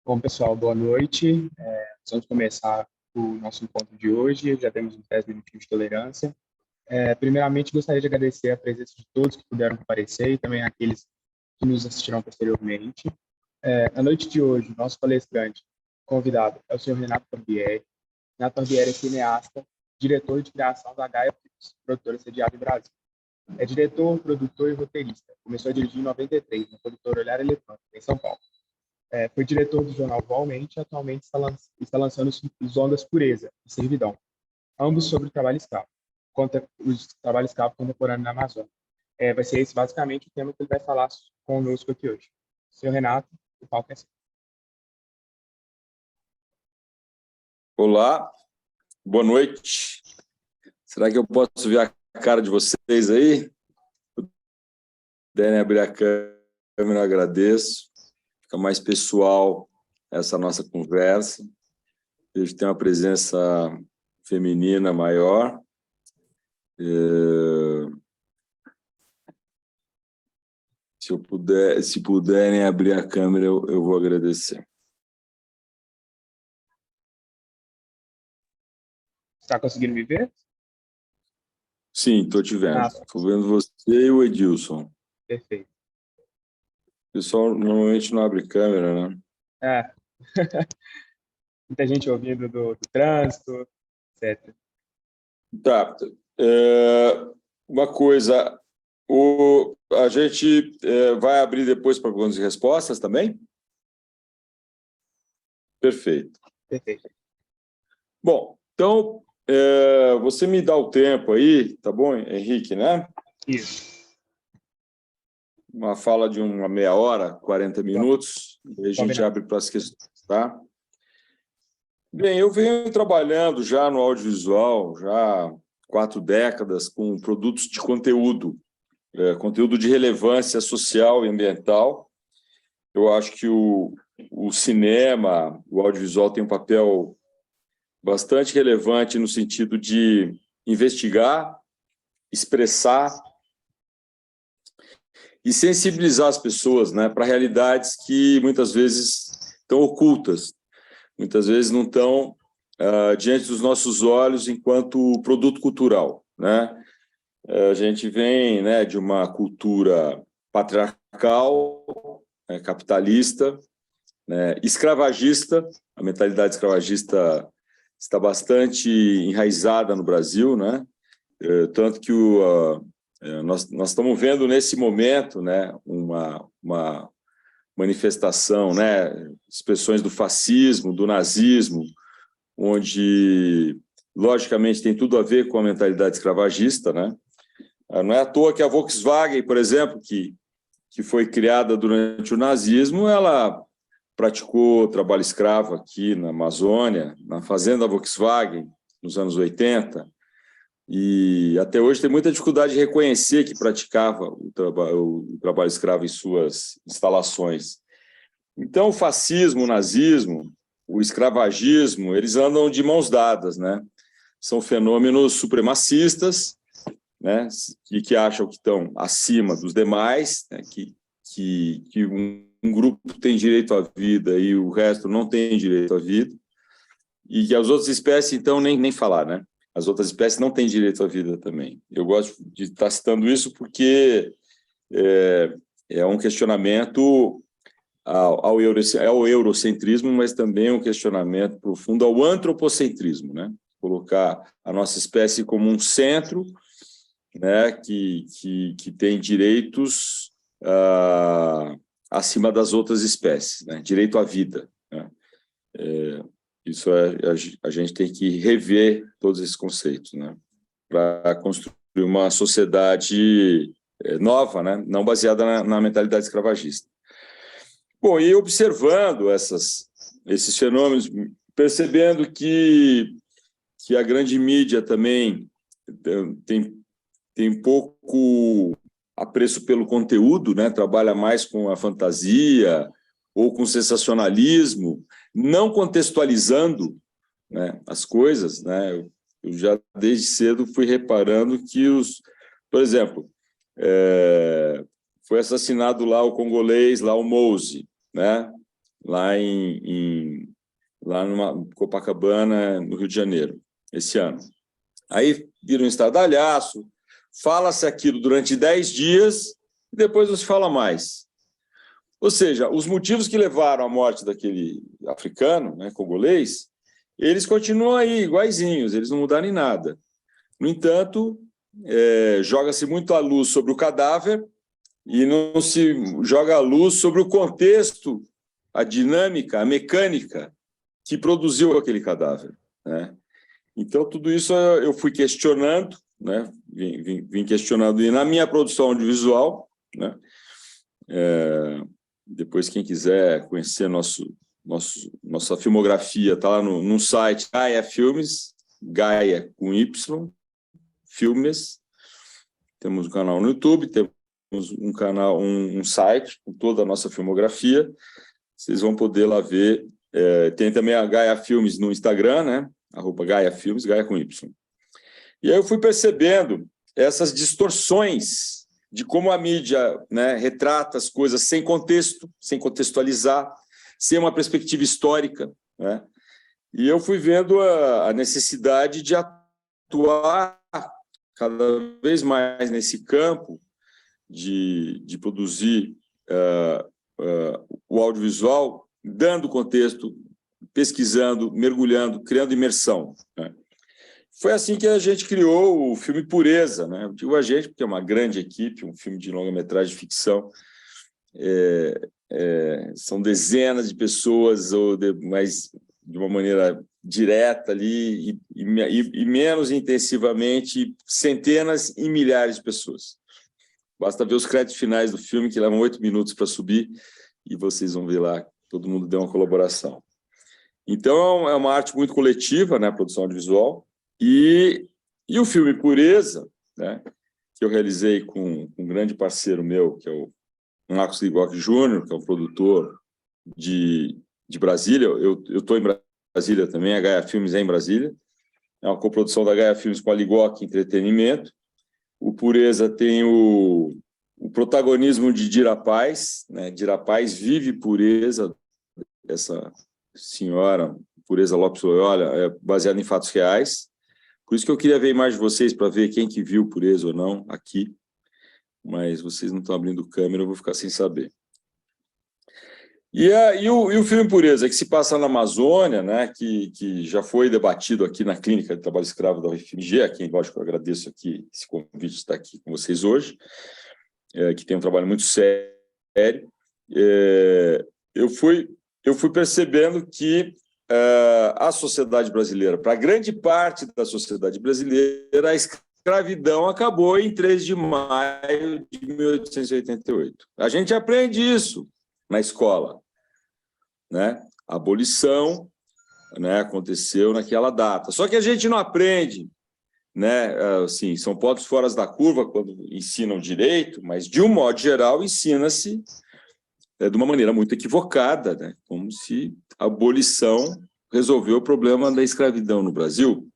Bom, pessoal, boa noite. Vamos começar o nosso encontro de hoje. Já temos uns 10 minutinhos de tolerância. Primeiramente, gostaria de agradecer a presença de todos que puderam comparecer e também aqueles que nos assistirão posteriormente. Na noite de hoje, nosso palestrante convidado é o senhor Renato Barbieri. Renato Barbieri é cineasta, diretor de criação da Gaia Filmes, produtora sediada em Brasil. É diretor, produtor e roteirista. Começou a dirigir em 93, na produtora Olhar Eletrônico, em São Paulo. Foi diretor do jornal Atualmente e atualmente está lançando os Ondas Pureza e Servidão, ambos sobre o trabalho escravo, os trabalho escravo contemporâneo na Amazônia. Vai ser esse basicamente o tema que ele vai falar conosco aqui hoje. Senhor Renato, o palco é seu. Olá, boa noite. Será que eu posso ver a cara de vocês aí? Se puderem abrir a câmera, eu agradeço. Fica mais pessoal essa nossa conversa. Vejo que tem uma presença feminina maior. Se puderem abrir a câmera, eu vou agradecer. Está conseguindo me ver? Sim, estou te vendo. Estou vendo você e o Edilson. Perfeito. O pessoal normalmente não abre câmera, né? Muita gente ouvindo do trânsito, etc. Tá. Uma coisa, a gente vai abrir depois para perguntas e respostas também? Perfeito. Perfeito. Bom, então, você me dá o tempo aí, tá bom, Henrique, né? Isso. Uma fala de uma meia hora, 40 minutos, e a gente abre para as questões, tá? Bem, eu venho trabalhando já no audiovisual, já há 4 décadas, com produtos de conteúdo, conteúdo de relevância social e ambiental. Eu acho que o cinema, o audiovisual tem um papel bastante relevante no sentido de investigar, expressar e sensibilizar as pessoas, né, para realidades que muitas vezes estão ocultas, muitas vezes não estão diante dos nossos olhos enquanto produto cultural, né? A gente vem, né, de uma cultura patriarcal, capitalista, né, escravagista. A mentalidade escravagista está bastante enraizada no Brasil, né? Tanto que nós estamos vendo nesse momento, né, uma manifestação, né, expressões do fascismo, do nazismo, onde, logicamente, tem tudo a ver com a mentalidade escravagista, né? Não é à toa que a Volkswagen, por exemplo, que foi criada durante o nazismo, ela praticou trabalho escravo aqui na Amazônia, na fazenda Volkswagen, nos anos 80, e até hoje tem muita dificuldade de reconhecer que praticava o trabalho escravo em suas instalações. Então, o fascismo, o nazismo, o escravagismo, eles andam de mãos dadas, né? São fenômenos supremacistas, né? Que acham que estão acima dos demais, né? Que um grupo tem direito à vida e o resto não tem direito à vida, e que as outras espécies, então, nem falar, né? As outras espécies não têm direito à vida também. Eu gosto de estar citando isso porque é um questionamento ao eurocentrismo, mas também um questionamento profundo ao antropocentrismo, né? Colocar a nossa espécie como um centro, né, que tem direitos acima das outras espécies, né? Direito à vida, né? Isso a gente tem que rever todos esses conceitos, né, para construir uma sociedade nova, né, não baseada na mentalidade escravagista. Bom, e observando esses fenômenos, percebendo que a grande mídia também tem pouco apreço pelo conteúdo, né, trabalha mais com a fantasia ou com o sensacionalismo, não contextualizando, né, as coisas, né? Eu já desde cedo fui reparando que por exemplo, foi assassinado lá o congolês, lá o Mose, né? lá numa Copacabana, no Rio de Janeiro, esse ano. Aí vira um estardalhaço, fala-se aquilo durante 10 dias e depois não se fala mais. Ou seja, os motivos que levaram à morte daquele africano, né, congolês, eles continuam aí, iguaizinhos, eles não mudaram em nada. No entanto, joga-se muito a luz sobre o cadáver e não se joga a luz sobre o contexto, a dinâmica, a mecânica que produziu aquele cadáver, né? Então, tudo isso eu fui questionando, né? Vim questionando, e na minha produção audiovisual, né? Depois, quem quiser conhecer nossa filmografia, está lá no site Gaia Filmes, Gaia com Y, Filmes. Temos um canal no YouTube, temos um canal, um site com toda a nossa filmografia. Vocês vão poder lá ver. Tem também a Gaia Filmes no Instagram, né? @Gaia Filmes, Gaia com Y. E aí eu fui percebendo essas distorções de como a mídia, né, retrata as coisas sem contexto, sem contextualizar, sem uma perspectiva histórica, né? E eu fui vendo a necessidade de atuar cada vez mais nesse campo de produzir o audiovisual, dando contexto, pesquisando, mergulhando, criando imersão, né? Foi assim que a gente criou o filme Pureza, né? Eu digo a gente porque é uma grande equipe, um filme de longa-metragem de ficção. São dezenas de pessoas, mas de uma maneira direta ali, e menos intensivamente, centenas e milhares de pessoas. Basta ver os créditos finais do filme, que levam 8 minutos para subir, e vocês vão ver lá, todo mundo deu uma colaboração. Então, é uma arte muito coletiva, né, a produção audiovisual, e o filme Pureza, né, que eu realizei com um grande parceiro meu, que é o Marcos Ligoc Júnior, que é um produtor de Brasília. Eu estou em Brasília também, a Gaia Filmes é em Brasília. É uma coprodução da Gaia Filmes com a Ligoc Entretenimento. O Pureza tem o protagonismo de Dira Paz, né? Dira Paz vive Pureza, essa senhora, Pureza Lopes Loyola, é baseada em fatos reais. Por isso que eu queria ver a imagem de vocês, para ver quem que viu Pureza ou não aqui. Mas vocês não estão abrindo câmera, eu vou ficar sem saber. E o filme Pureza, que se passa na Amazônia, né, que já foi debatido aqui na Clínica de Trabalho Escravo da UFMG, a quem, lógico, eu agradeço aqui esse convite de estar aqui com vocês hoje, que tem um trabalho muito sério. Eu fui percebendo que a sociedade brasileira, para grande parte da sociedade brasileira, a escravidão acabou em 3 de maio de 1888. A gente aprende isso na escola, né? A abolição, né, aconteceu naquela data. Só que a gente não aprende, né? Assim, são pontos fora da curva quando ensinam direito, mas, de um modo geral, ensina-se de uma maneira muito equivocada, né? Como se a abolição resolveu o problema da escravidão no Brasil.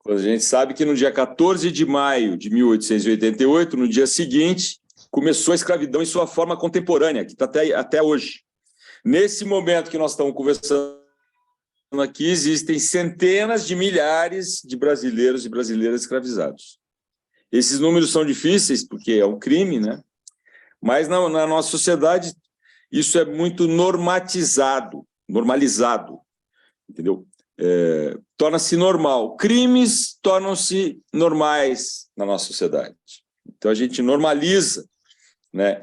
Quando a gente sabe que no dia 14 de maio de 1888, no dia seguinte, começou a escravidão em sua forma contemporânea, que está até hoje. Nesse momento que nós estamos conversando aqui, existem centenas de milhares de brasileiros e brasileiras escravizados. Esses números são difíceis, porque é um crime, né? Mas na nossa sociedade isso é muito normalizado, entendeu? Torna-se normal. Crimes tornam-se normais na nossa sociedade. Então, a gente normaliza, né?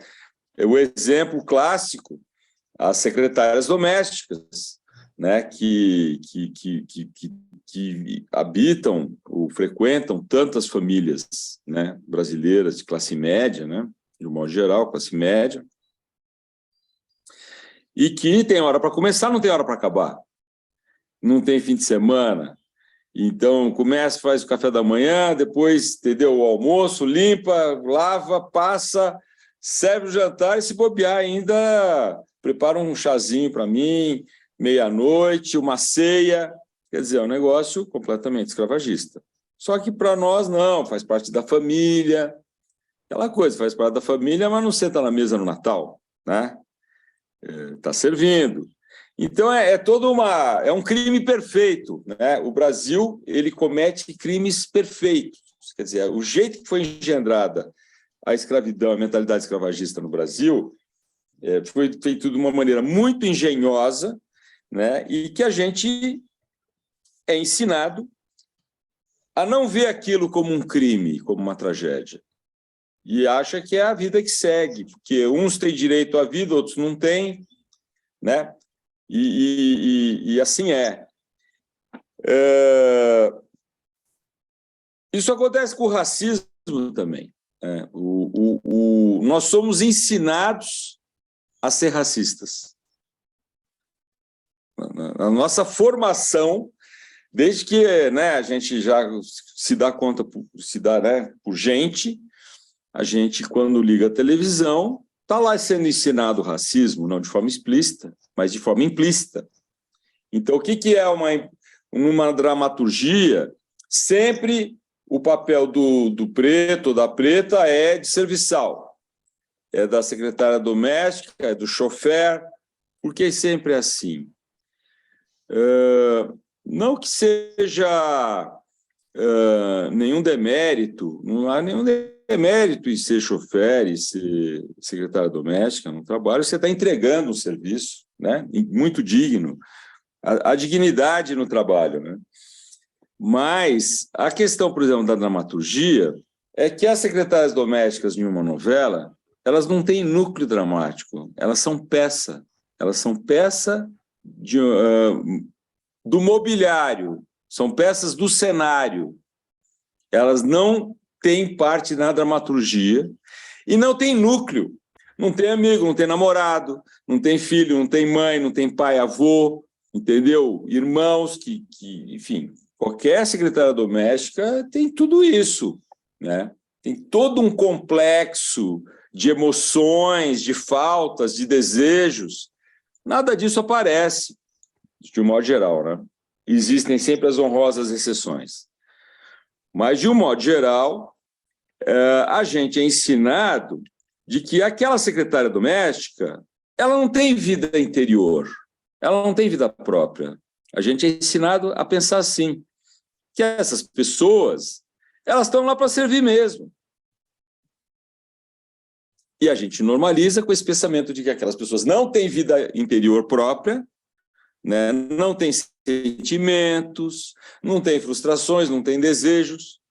O exemplo clássico, as secretárias domésticas, né? que habitam ou frequentam tantas famílias, né? Brasileiras de classe média, né? De um modo geral, classe média, e que tem hora para começar, não tem hora para acabar. Não tem fim de semana. Então, começa, faz o café da manhã, depois, entendeu, o almoço, limpa, lava, passa, serve o jantar e, se bobear, ainda prepara um chazinho para mim, meia-noite, uma ceia. Quer dizer, é um negócio completamente escravagista. Só que para nós, não, faz parte da família. Aquela coisa, faz parte da família, mas não senta na mesa no Natal, né? está servindo. Então, é um crime perfeito, né? O Brasil, ele comete crimes perfeitos. Quer dizer, o jeito que foi engendrada a escravidão, a mentalidade escravagista no Brasil, foi feito de uma maneira muito engenhosa, né? E que a gente é ensinado a não ver aquilo como um crime, como uma tragédia. E acha que é a vida que segue, porque uns têm direito à vida, outros não têm, né? E assim é. Isso acontece com o racismo também. Nós somos ensinados a ser racistas. A nossa formação, desde que, né, a gente já se dá conta, né, por gente, a gente, quando liga a televisão, está lá sendo ensinado o racismo, não de forma explícita, mas de forma implícita. Então, o que é uma dramaturgia? Sempre o papel do preto ou da preta é de serviçal, é da secretária doméstica, é do chofer, porque sempre é assim. Não que seja nenhum demérito, não há nenhum demérito em ser chofer e ser secretária doméstica no trabalho, você está entregando um serviço, né, muito digno, a dignidade no trabalho, né? Mas a questão, por exemplo, da dramaturgia é que as secretárias domésticas em uma novela, elas não têm núcleo dramático, elas são peça do mobiliário, são peças do cenário. Elas não têm parte na dramaturgia e não têm núcleo. Não tem amigo, não tem namorado, não tem filho, não tem mãe, não tem pai, avô, entendeu? Irmãos, enfim, qualquer secretária doméstica tem tudo isso, né? Tem todo um complexo de emoções, de faltas, de desejos. Nada disso aparece, de um modo geral, né? Existem sempre as honrosas exceções. Mas, de um modo geral, a gente é ensinado de que aquela secretária doméstica, ela não tem vida interior, ela não tem vida própria. A gente é ensinado a pensar assim, que essas pessoas, elas estão lá para servir mesmo. E a gente normaliza com esse pensamento de que aquelas pessoas não têm vida interior própria, né? Não têm sentimentos, não têm frustrações, não têm desejos,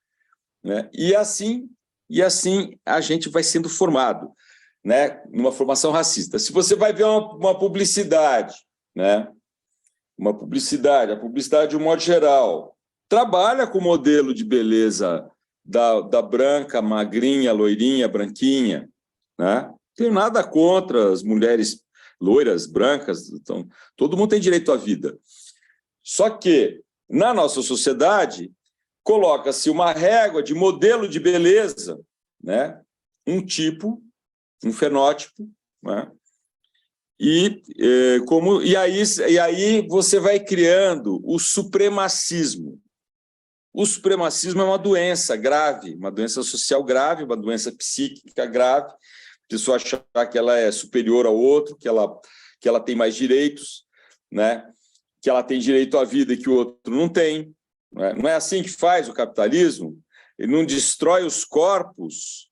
né? E assim a gente vai sendo formado, né, numa formação racista. Se você vai ver uma publicidade, né, a publicidade de um modo geral, trabalha com o modelo de beleza da branca, magrinha, loirinha, branquinha, né? Não tenho nada contra as mulheres loiras, brancas, então, todo mundo tem direito à vida. Só que, na nossa sociedade, coloca-se uma régua de modelo de beleza, né? Um tipo, um fenótipo, né? E aí você vai criando o supremacismo. O supremacismo é uma doença grave, uma doença social grave, uma doença psíquica grave. A pessoa achar que ela é superior ao outro, que ela tem mais direitos, né? Que ela tem direito à vida que o outro não tem. Não é assim que faz o capitalismo? Ele não destrói os corpos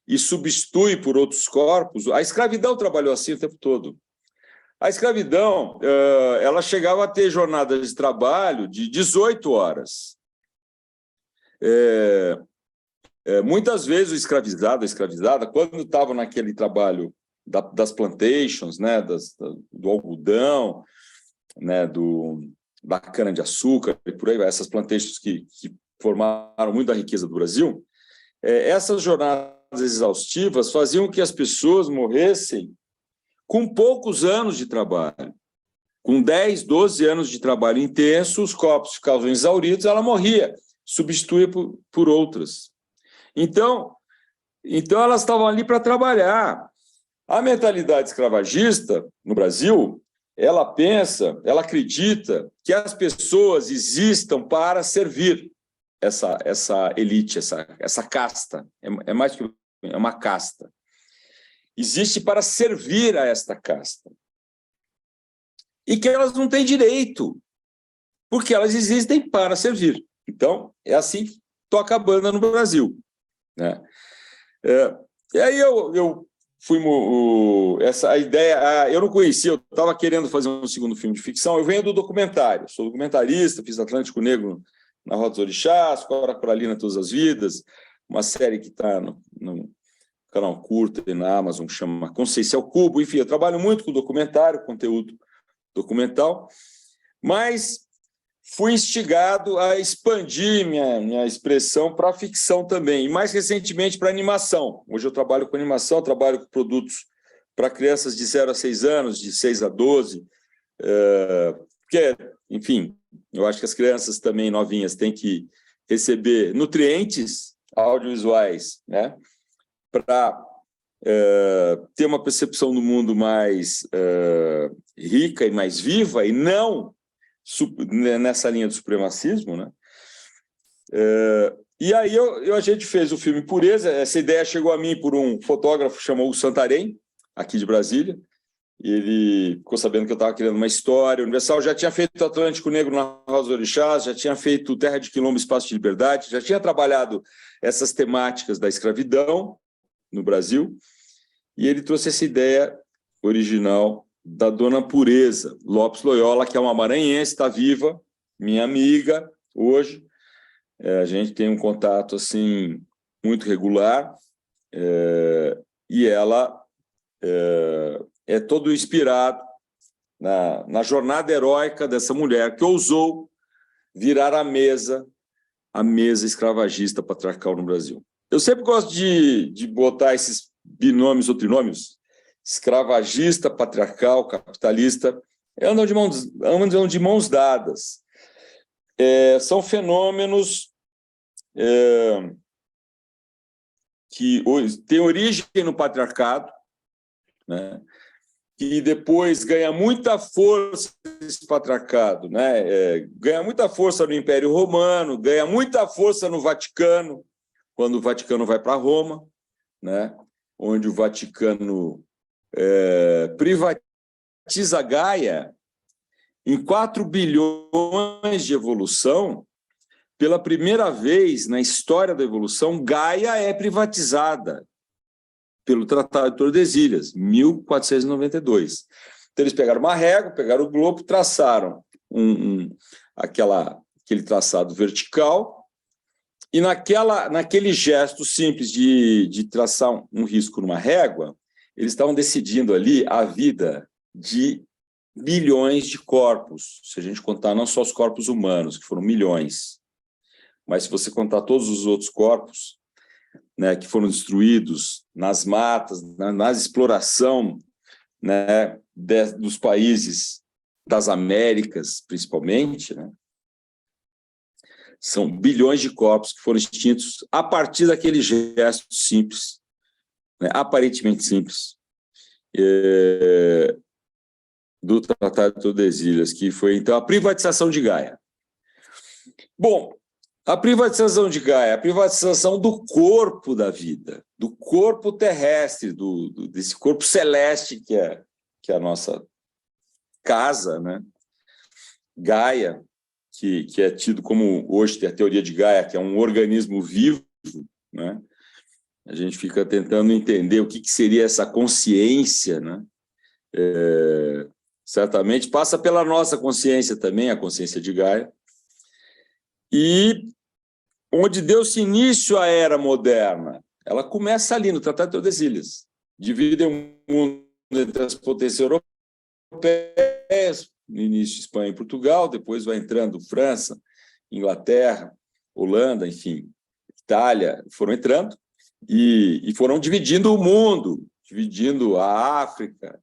e substitui por outros corpos. A escravidão trabalhou assim o tempo todo. A escravidão, ela chegava a ter jornadas de trabalho de 18 horas. Muitas vezes o escravizado, a escravizada, quando estava naquele trabalho das plantations, né, do algodão, né, da cana-de-açúcar e por aí vai, essas plantations que formaram muito da riqueza do Brasil, essas jornadas exaustivas faziam que as pessoas morressem com poucos anos de trabalho. Com 10, 12 anos de trabalho intenso, os corpos ficavam exauridos, ela morria, substituía por outras. Então, elas estavam ali para trabalhar. A mentalidade escravagista no Brasil, ela acredita que as pessoas existam para servir essa elite, essa casta. É mais que uma casta. Existe para servir a esta casta. e que elas não têm direito, porque elas existem para servir. Então, é assim que toca a banda no Brasil, né? E aí eu fui... essa ideia... eu não conhecia, eu estava querendo fazer um segundo filme de ficção, eu venho do documentário, sou documentarista, fiz Atlântico Negro na Rota dos Orixás, Cora Coralina Todas as Vidas, uma série que está no canal curto e na Amazon, que chama Conceição Cubo. Enfim, eu trabalho muito com documentário, conteúdo documental, mas fui instigado a expandir minha expressão para a ficção também, e mais recentemente para a animação. Hoje eu trabalho com animação, trabalho com produtos para crianças de 0 a 6 anos, de 6 a 12, porque, enfim, eu acho que as crianças também novinhas têm que receber nutrientes audiovisuais, né, para ter uma percepção do mundo mais rica e mais viva, e não nessa linha do supremacismo, né? E aí a gente fez o filme Pureza. Essa ideia chegou a mim por um fotógrafo chamado Santarém, aqui de Brasília. Ele ficou sabendo que eu estava criando uma história. O Universal já tinha feito Atlântico Negro na Rosa dos Orixás, já tinha feito Terra de Quilombo, Espaço de Liberdade, já tinha trabalhado essas temáticas da escravidão no Brasil, e ele trouxe essa ideia original da Dona Pureza Lopes Loyola, que é uma maranhense, está viva, minha amiga hoje. A gente tem um contato assim muito regular, e ela é todo inspirado na jornada heróica dessa mulher que ousou virar a mesa escravagista patriarcal no Brasil. Eu sempre gosto de botar esses binômios ou trinômios, escravagista, patriarcal, capitalista, andam de mãos dadas. São fenômenos que têm origem no patriarcado, né, que depois ganha muita força esse patriarcado, né, ganha muita força no Império Romano, ganha muita força no Vaticano, quando o Vaticano vai para Roma, né, onde o Vaticano privatiza Gaia em 4 bilhões de evolução. Pela primeira vez na história da evolução, Gaia é privatizada pelo Tratado de Tordesilhas, 1492. Então, eles pegaram uma régua, pegaram o globo, traçaram aquele traçado vertical, e naquele gesto simples de traçar um risco numa régua, eles estavam decidindo ali a vida de bilhões de corpos, se a gente contar não só os corpos humanos, que foram milhões, mas se você contar todos os outros corpos, né, que foram destruídos nas matas, na exploração, né, dos países das Américas, principalmente, né, são bilhões de corpos que foram extintos a partir daquele gesto simples, né, aparentemente simples, do Tratado de Tordesilhas, que foi, então, a privatização de Gaia. Bom, a privatização de Gaia, a privatização do corpo da vida, do corpo terrestre, desse corpo celeste que é a nossa casa, né? Gaia, que é tido como, hoje tem a teoria de Gaia, que é um organismo vivo, né? A gente fica tentando entender o que seria essa consciência, né? Certamente passa pela nossa consciência também, a consciência de Gaia, e onde deu-se início à era moderna, ela começa ali no Tratado de Tordesilhas, dividem o mundo entre as potências europeias, no início Espanha e Portugal, depois vai entrando França, Inglaterra, Holanda, enfim, Itália, foram entrando e foram dividindo o mundo, dividindo a África,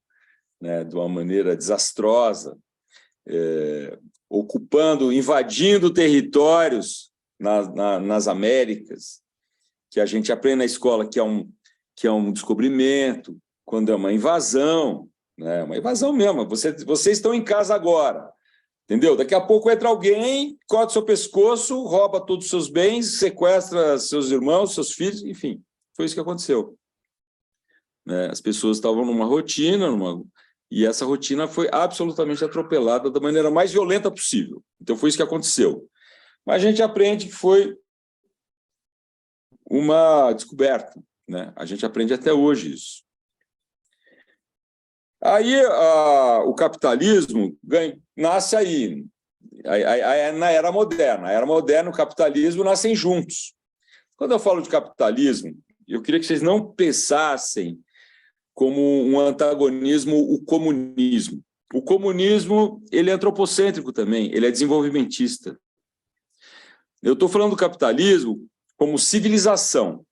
né, de uma maneira desastrosa, ocupando, invadindo territórios nas Américas, que a gente aprende na escola que é um descobrimento, quando é uma invasão, né, uma invasão mesmo. Vocês estão em casa agora, entendeu? Daqui a pouco entra alguém, corta seu pescoço, rouba todos os seus bens, sequestra seus irmãos, seus filhos, enfim, foi isso que aconteceu. Né? As pessoas estavam numa rotina, e essa rotina foi absolutamente atropelada da maneira mais violenta possível. Então, foi isso que aconteceu. Mas a gente aprende que foi uma descoberta, né? A gente aprende até hoje isso. Aí o capitalismo nasce aí, na Era Moderna. A Era Moderna e o capitalismo nascem juntos. Quando eu falo de capitalismo, eu queria que vocês não pensassem como um antagonismo o comunismo. O comunismo, ele é antropocêntrico também, ele é desenvolvimentista. Eu estou falando do capitalismo como civilização,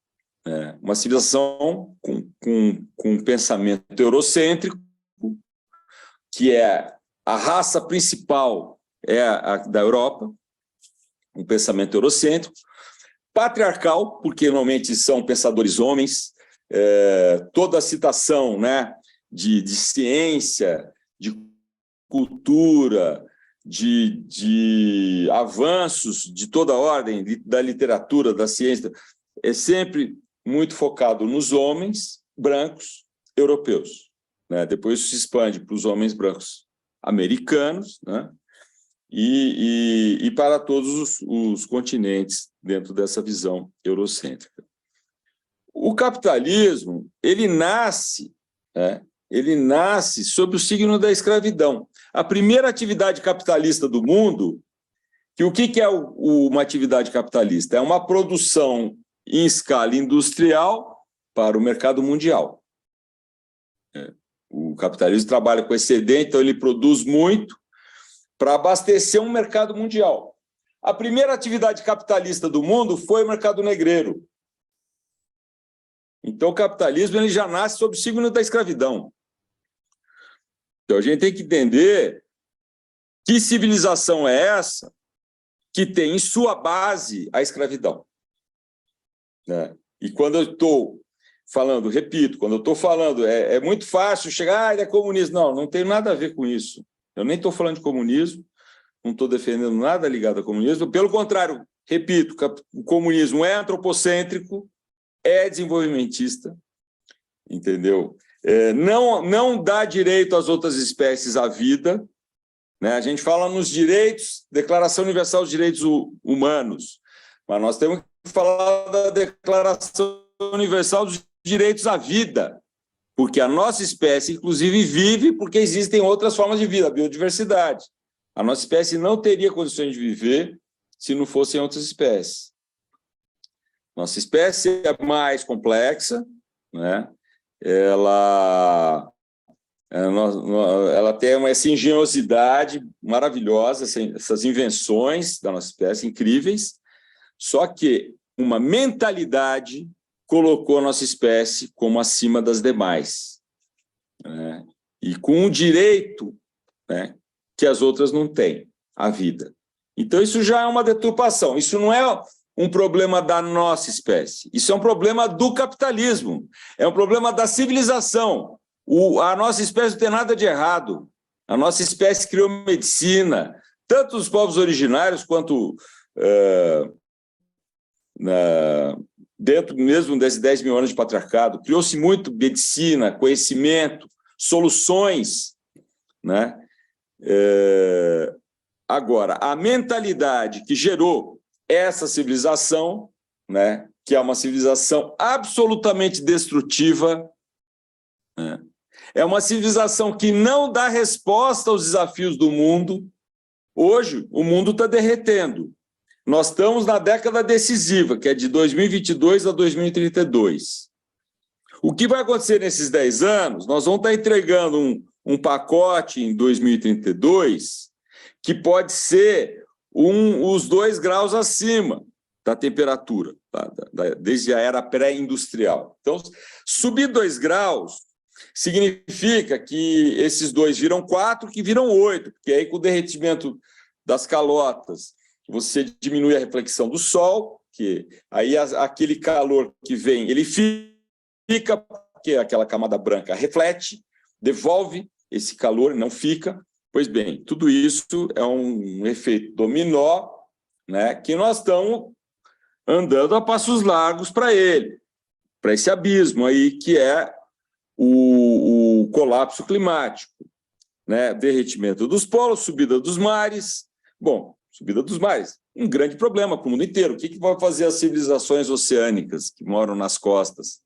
né? Uma civilização com um pensamento eurocêntrico, que é a raça principal é a da Europa, um pensamento eurocêntrico, patriarcal, porque normalmente são pensadores homens, toda a citação, né, de ciência, de cultura, de avanços de toda a ordem, da literatura, da ciência, é sempre muito focado nos homens brancos europeus, né? Depois isso se expande para os homens brancos americanos, né? E para todos os continentes dentro dessa visão eurocêntrica. O capitalismo, ele nasce, né? Ele nasce sob o signo da escravidão. A primeira atividade capitalista do mundo, que o que é uma atividade capitalista? É uma produção em escala industrial para o mercado mundial. O capitalismo trabalha com excedente, então ele produz muito para abastecer um mercado mundial. A primeira atividade capitalista do mundo foi o mercado negreiro. Então, o capitalismo ele já nasce sob o signo da escravidão. Então, a gente tem que entender que civilização é essa que tem em sua base a escravidão, né? E quando eu estou falando, repito, quando eu estou falando, é muito fácil chegar, ele é comunista. Não, não tem nada a ver com isso. Eu nem estou falando de comunismo, não estou defendendo nada ligado ao comunismo. Pelo contrário, repito, o comunismo é antropocêntrico, é desenvolvimentista, entendeu? Não dá direito às outras espécies à vida, né? A gente fala nos direitos, Declaração Universal dos Direitos Humanos, mas nós temos que falar da Declaração Universal dos Direitos à Vida, porque a nossa espécie, inclusive, vive porque existem outras formas de vida, a biodiversidade. A nossa espécie não teria condições de viver se não fossem outras espécies. Nossa espécie é mais complexa, né? Ela tem essa engenhosidade maravilhosa, essas invenções da nossa espécie incríveis, só que uma mentalidade colocou a nossa espécie como acima das demais, né? E com o direito, né, que as outras não têm, a vida. Então, isso já é uma deturpação. Isso não é um problema da nossa espécie. Isso é um problema do capitalismo. É um problema da civilização. A nossa espécie não tem nada de errado. A nossa espécie criou medicina, tanto os povos originários quanto dentro mesmo desses 10 mil anos de patriarcado. Criou-se muito medicina, conhecimento, soluções, né? Agora, a mentalidade que gerou essa civilização, né, que é uma civilização absolutamente destrutiva, né, é uma civilização que não dá resposta aos desafios do mundo. Hoje, o mundo está derretendo. Nós estamos na década decisiva, que é de 2022 a 2032. O que vai acontecer nesses 10 anos? Nós vamos estar entregando um pacote em 2032 que pode ser os 2 graus acima da temperatura, desde a era pré-industrial. Então, subir 2 graus significa que esses 2 viram 4, que viram 8, porque aí com o derretimento das calotas você diminui a reflexão do sol, que aí aquele calor que vem, ele fica, porque aquela camada branca reflete, devolve esse calor, não fica. Pois bem, tudo isso é um efeito dominó, né, que nós estamos andando a passos largos para ele, para esse abismo aí que é o colapso climático. né? Derretimento dos polos, subida dos mares. Bom, subida dos mares, um grande problema para o mundo inteiro. O que vai fazer as civilizações oceânicas que moram nas costas?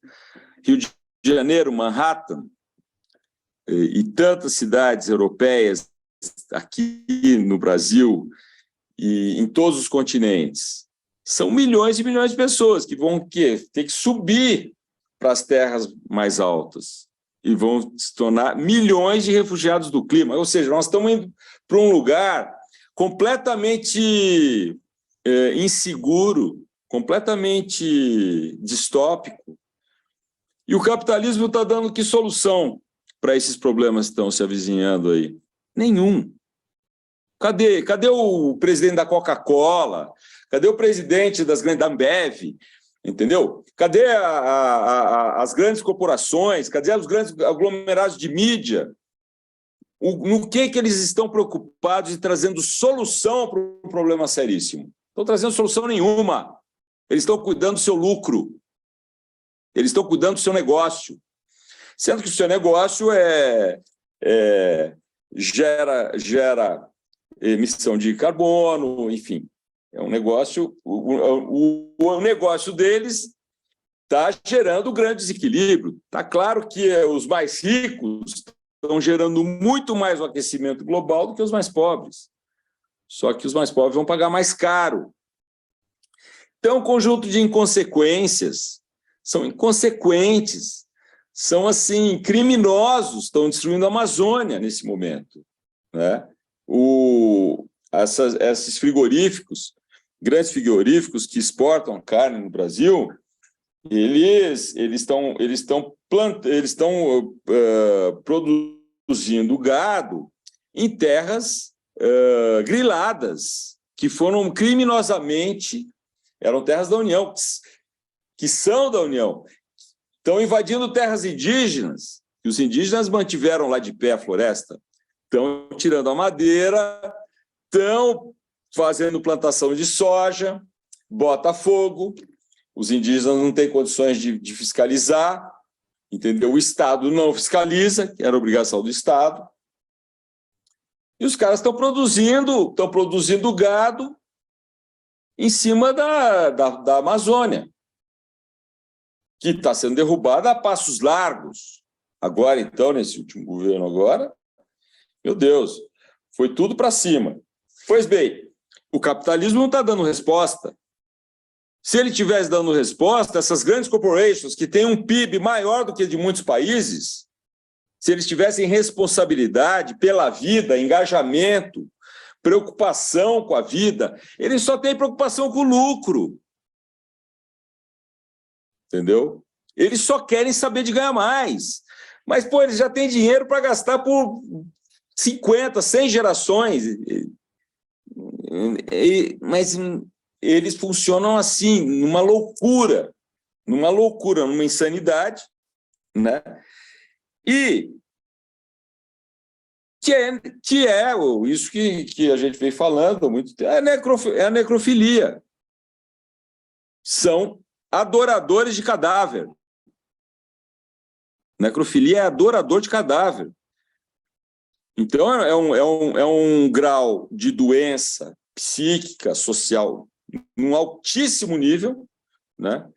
Rio de Janeiro, Manhattan e tantas cidades europeias aqui no Brasil e em todos os continentes. São milhões e milhões de pessoas que vão ter que subir para as terras mais altas e vão se tornar milhões de refugiados do clima. Ou seja, nós estamos indo para um lugar completamente inseguro, completamente distópico. E o capitalismo está dando que solução para esses problemas que estão se avizinhando aí? Nenhum. Cadê o presidente da Coca-Cola? Cadê o presidente da Ambev? Entendeu? Cadê as grandes corporações? Cadê os grandes aglomerados de mídia? No que eles estão preocupados e trazendo solução para um problema seríssimo? Não estão trazendo solução nenhuma. Eles estão cuidando do seu lucro. Eles estão cuidando do seu negócio. Sendo que o seu negócio gera emissão de carbono, enfim. É um negócio... O negócio deles está gerando grande desequilíbrio. Está claro que os mais ricos estão gerando muito mais o aquecimento global do que os mais pobres. Só que os mais pobres vão pagar mais caro. Então, um conjunto de inconsequências, são inconsequentes, são, assim, criminosos, estão destruindo a Amazônia nesse momento, né? Esses frigoríficos, grandes frigoríficos que exportam carne no Brasil, eles estão produzindo gado em terras griladas, que foram criminosamente, eram terras da União, que são da União, estão invadindo terras indígenas, e os indígenas mantiveram lá de pé a floresta, estão tirando a madeira, estão fazendo plantação de soja, bota fogo, os indígenas não têm condições de fiscalizar, entendeu? O Estado não fiscaliza, que era obrigação do Estado, e os caras estão produzindo gado em cima da Amazônia, que está sendo derrubada a passos largos. Agora, então, nesse último governo agora, meu Deus, foi tudo para cima. Pois bem, o capitalismo não está dando resposta. Se ele estivesse dando resposta, essas grandes corporations, que têm um PIB maior do que de muitos países, se eles tivessem responsabilidade pela vida, engajamento, preocupação com a vida, eles só têm preocupação com o lucro. Entendeu? Eles só querem saber de ganhar mais. Mas, pô, eles já têm dinheiro para gastar por 50, 100 gerações. Mas eles funcionam assim, numa loucura, numa insanidade, né? E que é isso que a gente vem falando há muito tempo, é a necrofilia. São adoradores de cadáver. Necrofilia é adorador de cadáver. Então, é um grau de doença psíquica, social, num altíssimo nível, né?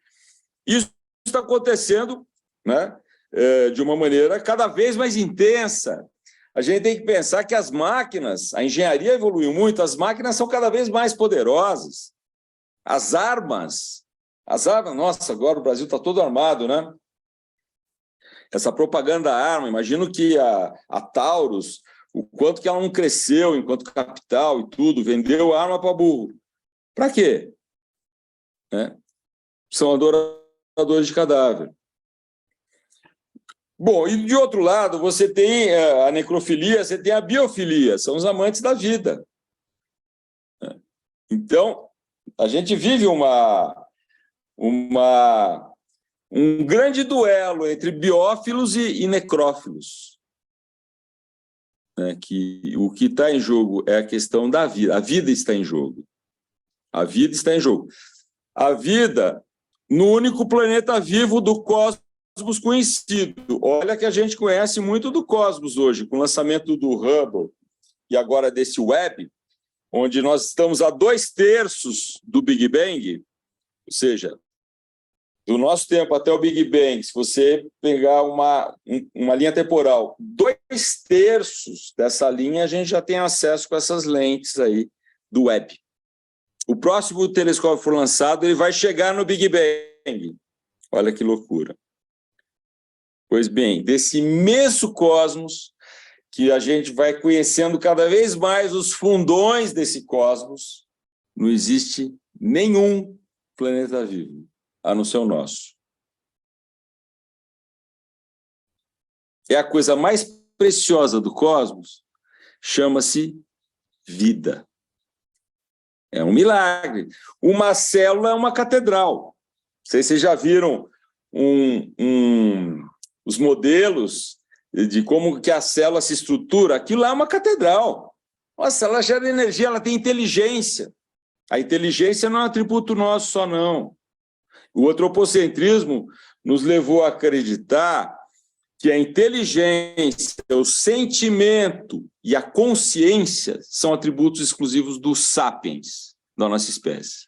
Isso está acontecendo, né, de uma maneira cada vez mais intensa. A gente tem que pensar que as máquinas, a engenharia evoluiu muito, as máquinas são cada vez mais poderosas. As armas, nossa, agora o Brasil está todo armado, né? Essa propaganda arma, imagino que a Taurus, o quanto que ela não cresceu enquanto capital e tudo, vendeu arma para burro. Para quê? Né? São adoradores de cadáver. Bom, e de outro lado, você tem a necrofilia, você tem a biofilia, são os amantes da vida. Então, a gente vive um grande duelo entre biófilos e necrófilos. Que o que está em jogo é a questão da vida. A vida está em jogo. A vida está em jogo. A vida no único planeta vivo do cosmos conhecido. Olha que a gente conhece muito do cosmos hoje, com o lançamento do Hubble e agora desse Webb, onde nós estamos a 2/3 do Big Bang, ou seja, do nosso tempo até o Big Bang, se você pegar uma linha temporal, 2/3 dessa linha a gente já tem acesso com essas lentes aí do Webb. O próximo telescópio que for lançado, ele vai chegar no Big Bang. Olha que loucura. Pois bem, desse imenso cosmos, que a gente vai conhecendo cada vez mais os fundões desse cosmos, não existe nenhum planeta vivo, a não ser o nosso. É a coisa mais preciosa do cosmos, chama-se vida. É um milagre. Uma célula é uma catedral. Não sei se vocês já viram os modelos de como que a célula se estrutura. Aquilo lá é uma catedral. Uma célula gera energia, ela tem inteligência. A inteligência não é um atributo nosso só, não. O antropocentrismo nos levou a acreditar que a inteligência, o sentimento e a consciência são atributos exclusivos dos sapiens, da nossa espécie.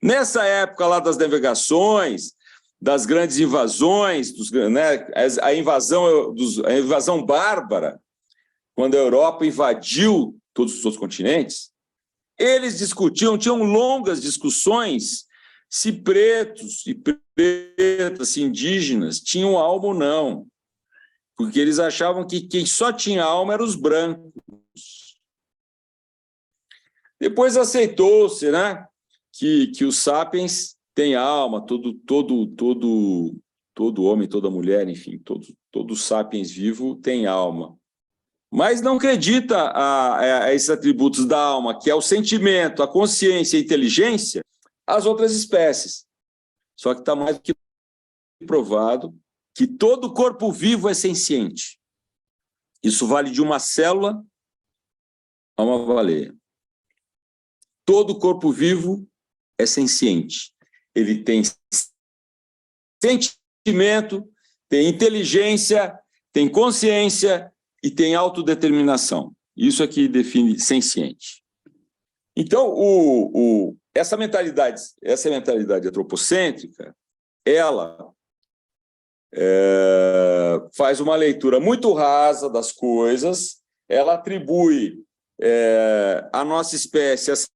Nessa época lá das navegações, das grandes invasões, a invasão bárbara, quando a Europa invadiu todos os outros continentes, eles discutiam, tinham longas discussões se pretos e pretas, se indígenas, tinham alma ou não. Porque eles achavam que quem só tinha alma eram os brancos. Depois aceitou-se, né, que os sapiens têm alma, todo homem, toda mulher, enfim, todo sapiens vivo tem alma. Mas não acredita a esses atributos da alma, que é o sentimento, a consciência e a inteligência, as outras espécies. Só que está mais do que provado que todo corpo vivo é senciente. Isso vale de uma célula a uma baleia. Todo corpo vivo é senciente. Ele tem sentimento, tem inteligência, tem consciência e tem autodeterminação. Isso é que define senciente. Então, essa mentalidade antropocêntrica, ela faz uma leitura muito rasa das coisas, ela atribui à nossa espécie essa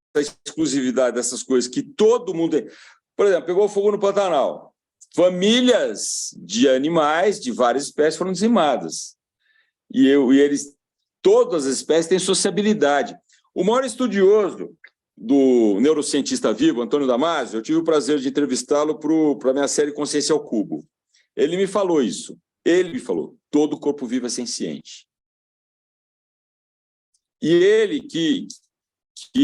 exclusividade dessas coisas que todo mundo... Por exemplo, pegou fogo no Pantanal. Famílias de animais de várias espécies foram dizimadas. E todas as espécies têm sociabilidade. O maior estudioso do neurocientista vivo, Antônio Damasio, eu tive o prazer de entrevistá-lo para a minha série Consciência ao Cubo. Ele me falou isso. Ele me falou, todo corpo vivo é senciente. E ele, que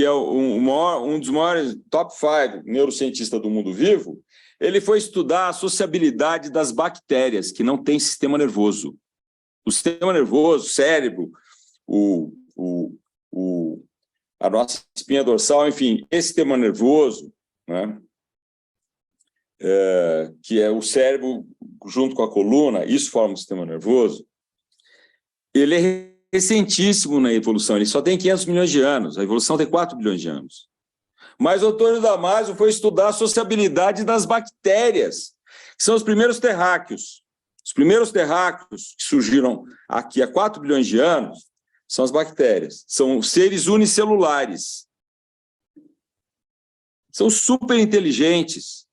é um dos maiores top 5 neurocientistas do mundo vivo, ele foi estudar a sociabilidade das bactérias, que não têm sistema nervoso. O sistema nervoso, o cérebro, a nossa espinha dorsal, enfim, esse sistema nervoso, né, que é o cérebro junto com a coluna, isso forma o sistema nervoso, ele é recentíssimo na evolução, ele só tem 500 milhões de anos, a evolução tem 4 bilhões de anos. Mas o Antônio Damasio foi estudar a sociabilidade das bactérias, que são os primeiros terráqueos. Os primeiros terráqueos que surgiram aqui há 4 bilhões de anos são as bactérias, são seres unicelulares. São super inteligentes.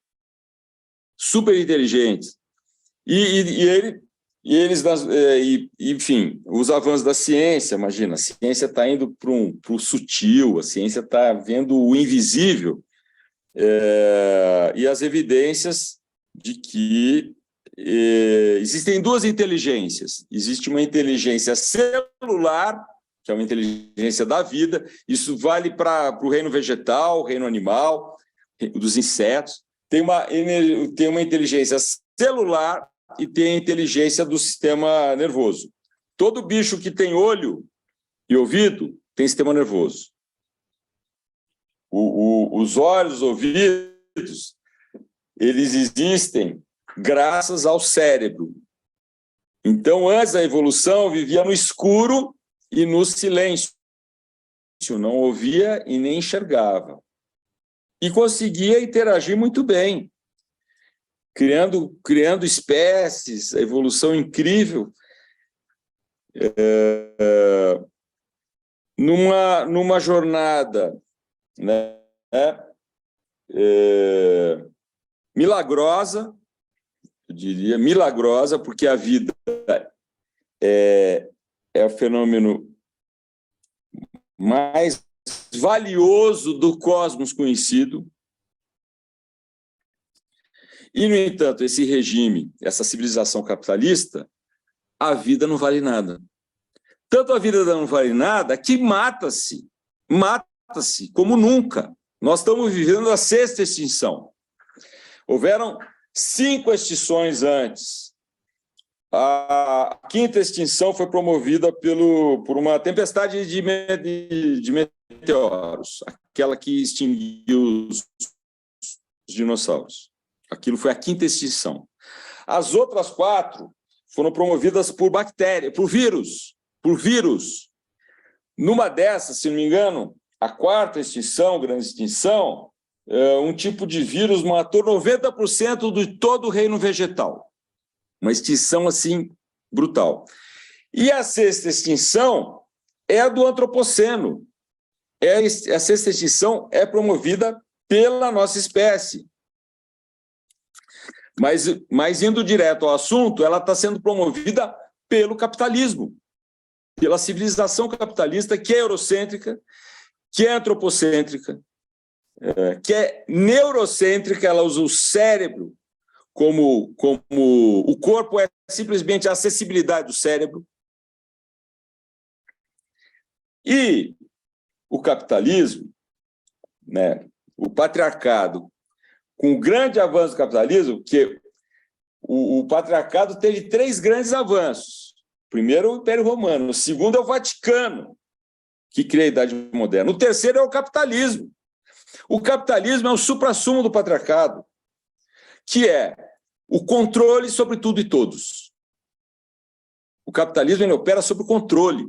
Enfim, os avanços da ciência, imagina, a ciência está indo para o sutil, a ciência está vendo o invisível, e as evidências de que existem duas inteligências. Existe uma inteligência celular, que é uma inteligência da vida, isso vale para o reino vegetal, o reino animal, dos insetos. Tem uma inteligência celular e tem a inteligência do sistema nervoso. Todo bicho que tem olho e ouvido tem sistema nervoso. Os olhos, os ouvidos, eles existem graças ao cérebro. Então, antes da evolução, vivia no escuro e no silêncio. Não ouvia e nem enxergava. E conseguia interagir muito bem, criando espécies, a evolução incrível. Numa jornada, né, milagrosa, eu diria, milagrosa, porque a vida é o fenômeno mais valioso do cosmos conhecido. E, no entanto, esse regime, essa civilização capitalista, a vida não vale nada. Tanto a vida não vale nada que mata-se como nunca. Nós estamos vivendo a 6ª extinção. Houveram 5 extinções antes. A 5ª extinção foi promovida por uma tempestade de meteoros, aquela que extinguiu os dinossauros. Aquilo foi a 5ª extinção. As outras 4 foram promovidas por bactéria, por vírus. Numa dessas, se não me engano, a 4ª extinção, grande extinção, um tipo de vírus matou 90% de todo o reino vegetal. Uma extinção, assim, brutal. E a 6ª extinção é a do antropoceno. A 6ª extinção é promovida pela nossa espécie. Mas indo direto ao assunto, ela está sendo promovida pelo capitalismo, pela civilização capitalista, que é eurocêntrica, que é antropocêntrica, que é neurocêntrica. Ela usa o cérebro como o corpo é simplesmente a acessibilidade do cérebro. E o capitalismo, né, o patriarcado, com o grande avanço do capitalismo, que o patriarcado teve 3 grandes avanços. O primeiro é o Império Romano, o segundo é o Vaticano, que cria a Idade Moderna. O terceiro é o capitalismo. O capitalismo é o suprassumo do patriarcado, que é o controle sobre tudo e todos. O capitalismo ele opera sobre o controle,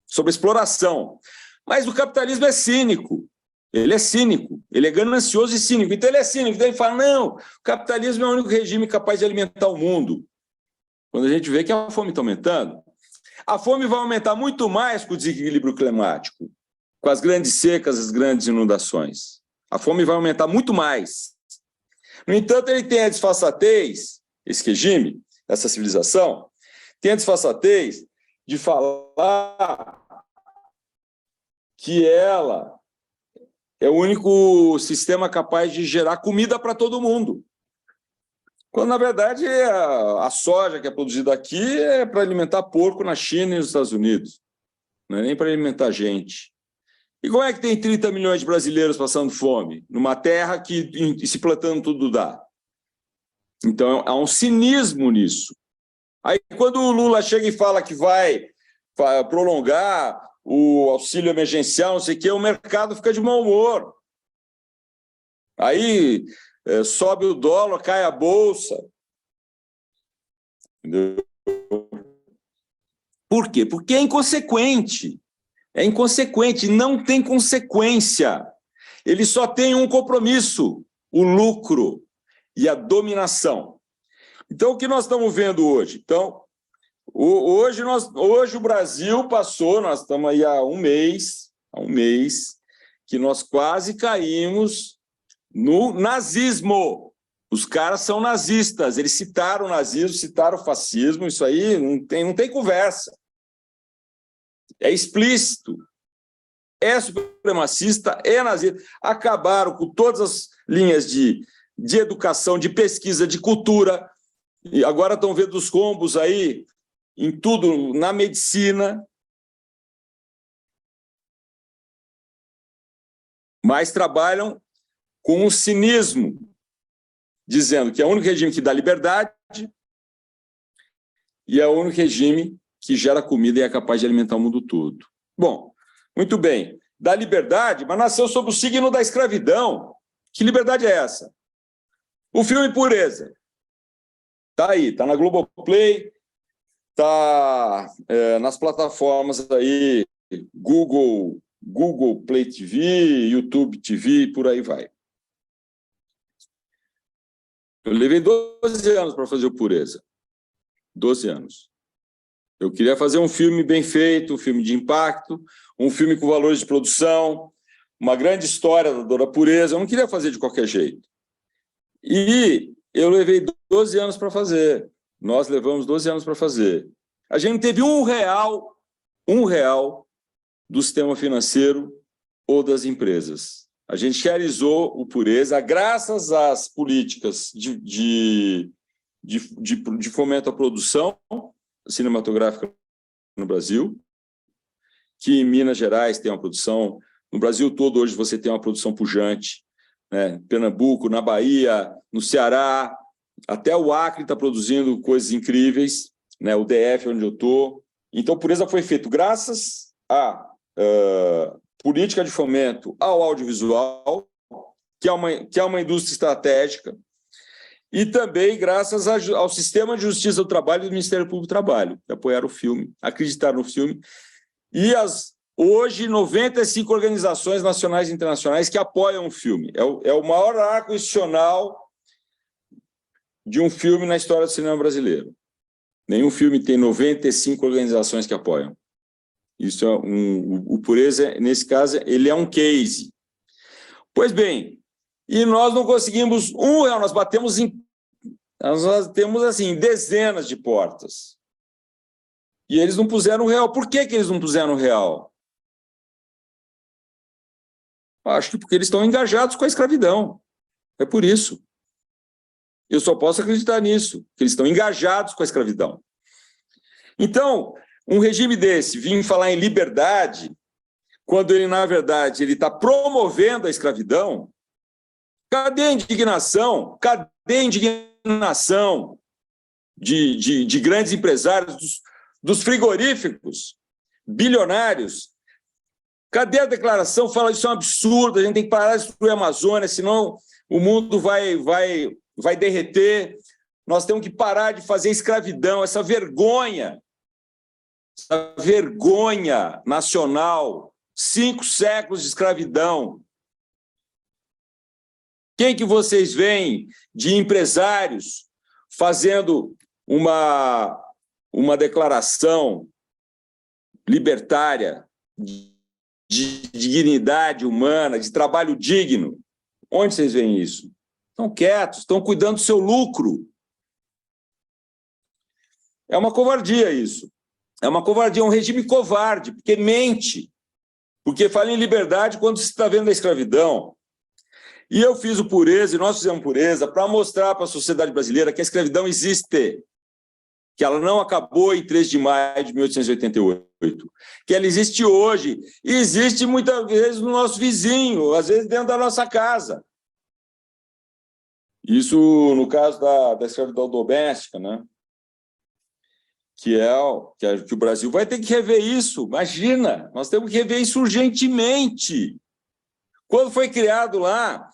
sobre a exploração. Mas o capitalismo é cínico. Ele é cínico, ele é ganancioso e cínico. Então ele é cínico, então ele fala, não, o capitalismo é o único regime capaz de alimentar o mundo. Quando a gente vê que a fome está aumentando, a fome vai aumentar muito mais com o desequilíbrio climático, com as grandes secas, as grandes inundações. A fome vai aumentar muito mais. No entanto, ele tem a desfaçatez, esse regime, essa civilização, tem a desfaçatez de falar que ela é o único sistema capaz de gerar comida para todo mundo. Quando, na verdade, a soja que é produzida aqui é para alimentar porco na China e nos Estados Unidos. Não é nem para alimentar gente. E como é que tem 30 milhões de brasileiros passando fome? Numa terra que se plantando tudo dá. Então, há um cinismo nisso. Aí, quando o Lula chega e fala que vai prolongar o auxílio emergencial, não sei o quê, o mercado fica de mau humor. Aí sobe o dólar, cai a bolsa. Entendeu? Por quê? Porque é inconsequente. É inconsequente, não tem consequência. Ele só tem um compromisso, o lucro e a dominação. Então, o que nós estamos vendo hoje? Então, hoje o Brasil passou, nós estamos aí há um mês, que nós quase caímos no nazismo. Os caras são nazistas, eles citaram o nazismo, citaram o fascismo, isso aí não tem conversa. É explícito. É supremacista, é nazista. Acabaram com todas as linhas de educação, de pesquisa, de cultura. E agora estão vendo os rombos aí em tudo, na medicina. Mas trabalham com um cinismo, dizendo que é o único regime que dá liberdade e é o único regime que gera comida e é capaz de alimentar o mundo todo. Bom, muito bem. Dá liberdade, mas nasceu sob o signo da escravidão. Que liberdade é essa? O filme Pureza. Está aí, está na Globoplay, está nas plataformas aí, Google Play TV, YouTube TV, por aí vai. Eu levei 12 anos para fazer o Pureza. 12 anos. Eu queria fazer um filme bem feito, um filme de impacto, um filme com valores de produção, uma grande história da Dona Pureza. Eu não queria fazer de qualquer jeito. E eu levei 12 anos para fazer. Nós levamos 12 anos para fazer. A gente não teve um real do sistema financeiro ou das empresas. A gente realizou o Pureza graças às políticas de fomento à produção cinematográfica no Brasil, que em Minas Gerais tem uma produção, no Brasil todo hoje você tem uma produção pujante, né? Pernambuco, na Bahia, no Ceará, até o Acre está produzindo coisas incríveis, né? O DF, onde eu estou. Então, Pureza foi feito graças à política de fomento ao audiovisual, que é uma indústria estratégica, e também graças ao Sistema de Justiça do Trabalho e do Ministério Público do Trabalho, que apoiaram o filme, acreditaram no filme, e hoje 95 organizações nacionais e internacionais que apoiam o filme. É o maior arco institucional de um filme na história do cinema brasileiro. Nenhum filme tem 95 organizações que apoiam. Isso é o Pureza, nesse caso, ele é um case. Pois bem, e nós não conseguimos um real, nós temos assim, dezenas de portas. E eles não puseram real. Por que eles não puseram real? Acho que porque eles estão engajados com a escravidão. É por isso. Eu só posso acreditar nisso, que eles estão engajados com a escravidão. Então, um regime desse vir falar em liberdade, quando ele, na verdade, ele está promovendo a escravidão, cadê a indignação? Cadê a indignação de grandes empresários, dos frigoríficos, bilionários? Cadê a declaração? Fala, isso é um absurdo, a gente tem que parar de destruir a Amazônia, senão o mundo vai derreter. Nós temos que parar de fazer escravidão, essa vergonha nacional, 5 séculos de escravidão. Quem que vocês veem de empresários fazendo uma declaração libertária de dignidade humana, de trabalho digno? Onde vocês veem isso? Estão quietos, estão cuidando do seu lucro. É uma covardia isso. É uma covardia, um regime covarde, porque mente, porque fala em liberdade quando se está vendo a escravidão. E eu fiz o Pureza, e nós fizemos Pureza, para mostrar para a sociedade brasileira que a escravidão existe, que ela não acabou em 3 de maio de 1888, que ela existe hoje, e existe muitas vezes no nosso vizinho, às vezes dentro da nossa casa. Isso no caso da escravidão doméstica, né? Que o Brasil vai ter que rever isso. Imagina, nós temos que rever isso urgentemente. Quando foi criado lá,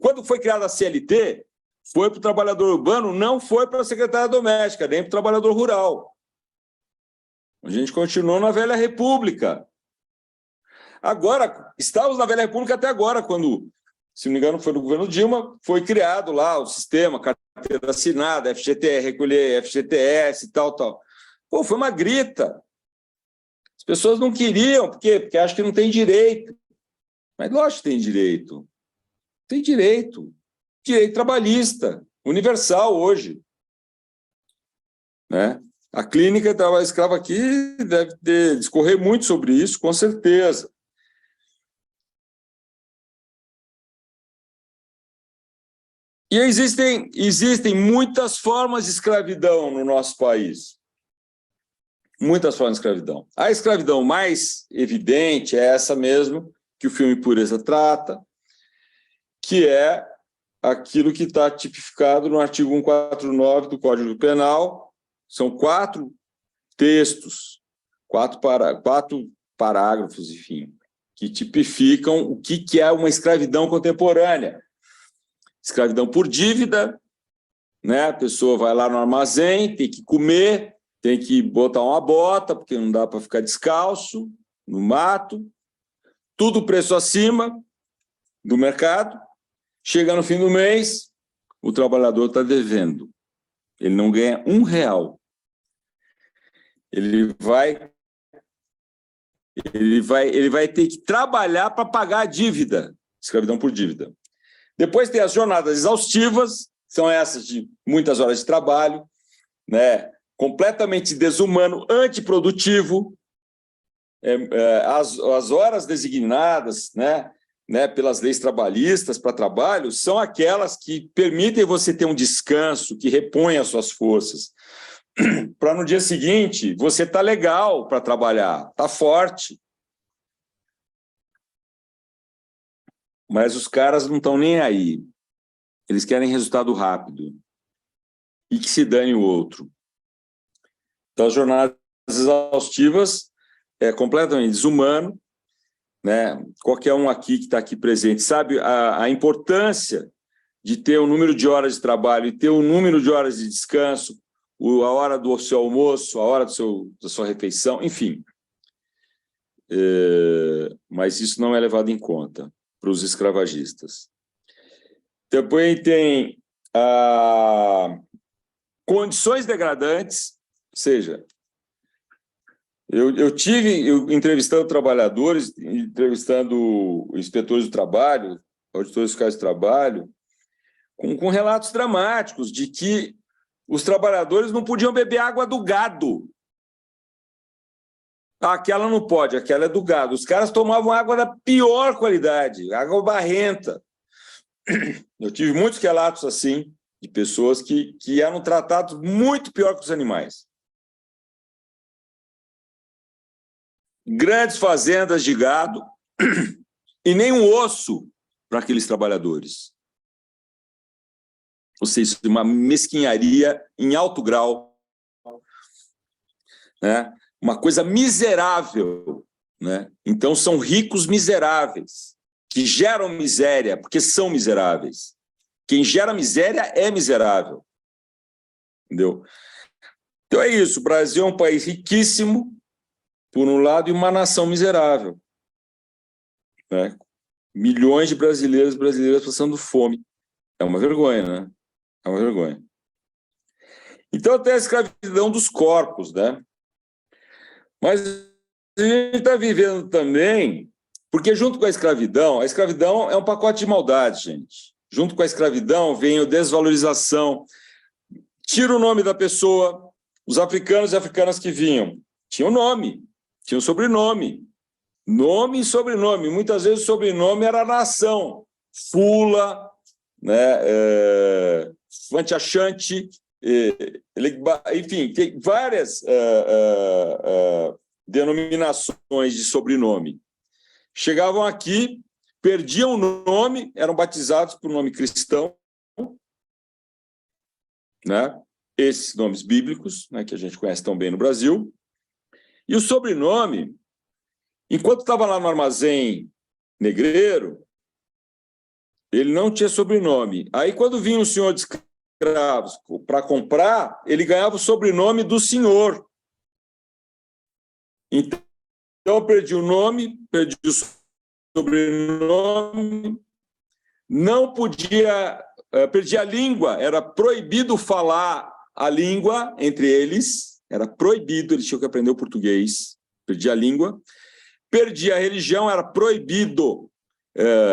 quando foi criada a CLT, foi para o trabalhador urbano, não foi para a secretária doméstica, nem para o trabalhador rural. A gente continuou na Velha República. Agora, estávamos na Velha República até agora, quando, se não me engano, foi no governo Dilma, foi criado lá o sistema, carteira assinada, FGTS, recolher FGTS e tal. Pô, foi uma grita. As pessoas não queriam, porque acham que não tem direito. Mas lógico que tem direito. Tem direito. Direito trabalhista, universal hoje. Né? A clínica de trabalho escravo aqui deve discorrer muito sobre isso, com certeza. E existem muitas formas de escravidão no nosso país. Muitas formas de escravidão. A escravidão mais evidente é essa mesmo, que o filme Pureza trata, que é aquilo que está tipificado no artigo 149 do Código Penal. São 4 textos, 4 parágrafos, enfim, que tipificam o que é uma escravidão contemporânea. escravidão por dívida, né? A pessoa vai lá no armazém, tem que comer, tem que botar uma bota, porque não dá para ficar descalço no mato, tudo preço acima do mercado. Chega no fim do mês, o trabalhador está devendo. Ele não ganha R$1. Ele vai ter que trabalhar para pagar a dívida, escravidão por dívida. Depois tem as jornadas exaustivas, são essas de muitas horas de trabalho, né? Completamente desumano, antiprodutivo. As horas designadas, né, pelas leis trabalhistas para trabalho são aquelas que permitem você ter um descanso, que repõe as suas forças, para no dia seguinte você estar legal para trabalhar, estar forte. Mas os caras não estão nem aí. Eles querem resultado rápido. E que se dane o outro. Então, as jornadas exaustivas é completamente desumano, né? Qualquer um aqui que está aqui presente sabe a importância de ter um número de horas de trabalho e ter um número de horas de descanso, a hora do seu almoço, a hora da sua refeição, enfim. Mas isso não é levado em conta para os escravagistas. Também tem condições degradantes, ou seja, eu tive entrevistando trabalhadores, entrevistando inspetores do trabalho, auditores fiscais do trabalho, com relatos dramáticos de que os trabalhadores não podiam beber água do gado. Aquela não pode, aquela é do gado. Os caras tomavam água da pior qualidade, água barrenta. Eu tive muitos relatos assim, de pessoas que eram tratados muito pior que os animais. Grandes fazendas de gado e nem um osso para aqueles trabalhadores. Ou seja, uma mesquinharia em alto grau, né? Uma coisa miserável, né? Então, são ricos miseráveis, que geram miséria, porque são miseráveis. Quem gera miséria é miserável. Entendeu? Então, é isso. O Brasil é um país riquíssimo, por um lado, e uma nação miserável, né? Milhões de brasileiros e brasileiras passando fome. É uma vergonha, né? É uma vergonha. Então, tem a escravidão dos corpos, né? Mas a gente está vivendo também, porque junto com a escravidão é um pacote de maldade, gente. Junto com a escravidão vem a desvalorização. Tira o nome da pessoa. Os africanos e africanas que vinham tinham nome, tinham sobrenome. Nome e sobrenome. Muitas vezes o sobrenome era a nação. Fula, né? Fanti-Achante, enfim, tem várias denominações de sobrenome. Chegavam aqui, perdiam o nome, eram batizados por nome cristão, né? Esses nomes bíblicos, né, que a gente conhece tão bem no Brasil, e o sobrenome, enquanto estava lá no armazém negreiro, ele não tinha sobrenome. Aí, quando vinha um senhor de escravos para comprar, ele ganhava o sobrenome do senhor. Então, eu perdi o nome, perdi o sobrenome, não podia, perdi a língua, era proibido falar a língua entre eles, era proibido, eles tinham que aprender o português, perdi a língua, perdi a religião, era proibido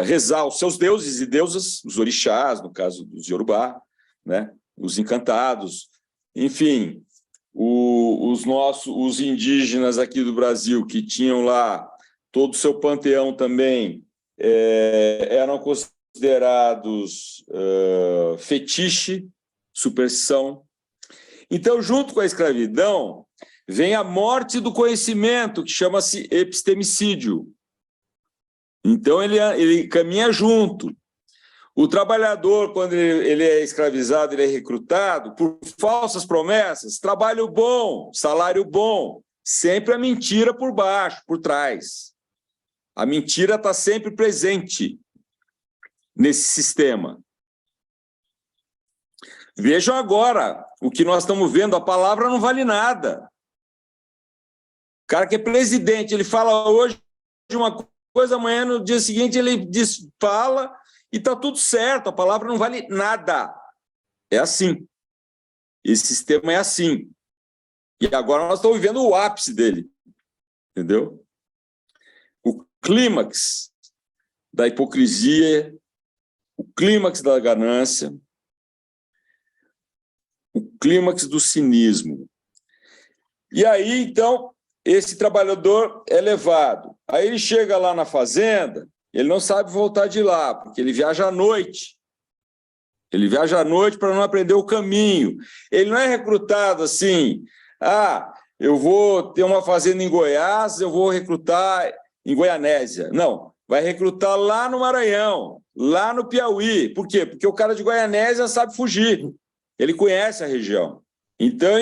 rezar os seus deuses e deusas, os orixás, no caso dos Yorubá, né? Os encantados, enfim, os indígenas aqui do Brasil, que tinham lá todo o seu panteão também, eram considerados fetiche, superstição. Então, junto com a escravidão, vem a morte do conhecimento, que chama-se epistemicídio. Então, ele caminha junto. O trabalhador, quando ele é escravizado, ele é recrutado por falsas promessas, trabalho bom, salário bom, sempre a mentira por baixo, por trás. A mentira está sempre presente nesse sistema. Vejam agora o que nós estamos vendo, a palavra não vale nada. O cara que é presidente, ele fala hoje uma coisa, amanhã, no dia seguinte, ele fala e está tudo certo, a palavra não vale nada. É assim. Esse sistema é assim. E agora nós estamos vivendo o ápice dele. Entendeu? O clímax da hipocrisia, o clímax da ganância, o clímax do cinismo. E aí, então, esse trabalhador é levado. Aí ele chega lá na fazenda, ele não sabe voltar de lá, porque ele viaja à noite. Ele viaja à noite para não aprender o caminho. Ele não é recrutado assim, eu vou ter uma fazenda em Goiás, eu vou recrutar em Goianésia. Não, vai recrutar lá no Maranhão, lá no Piauí. Por quê? Porque o cara de Goianésia sabe fugir. Ele conhece a região. Então,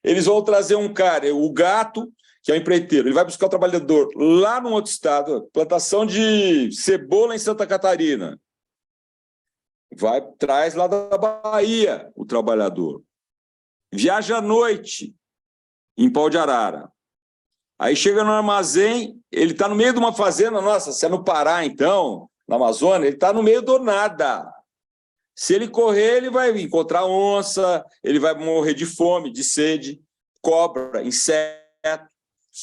eles vão trazer um cara, o gato, que é o empreiteiro, ele vai buscar o trabalhador lá num outro estado, plantação de cebola em Santa Catarina. Traz lá da Bahia o trabalhador. Viaja à noite em Pau de Arara. Aí chega no armazém, ele está no meio de uma fazenda, nossa, se é no Pará, então, na Amazônia, ele está no meio do nada. Se ele correr, ele vai encontrar onça, ele vai morrer de fome, de sede, cobra, inseto,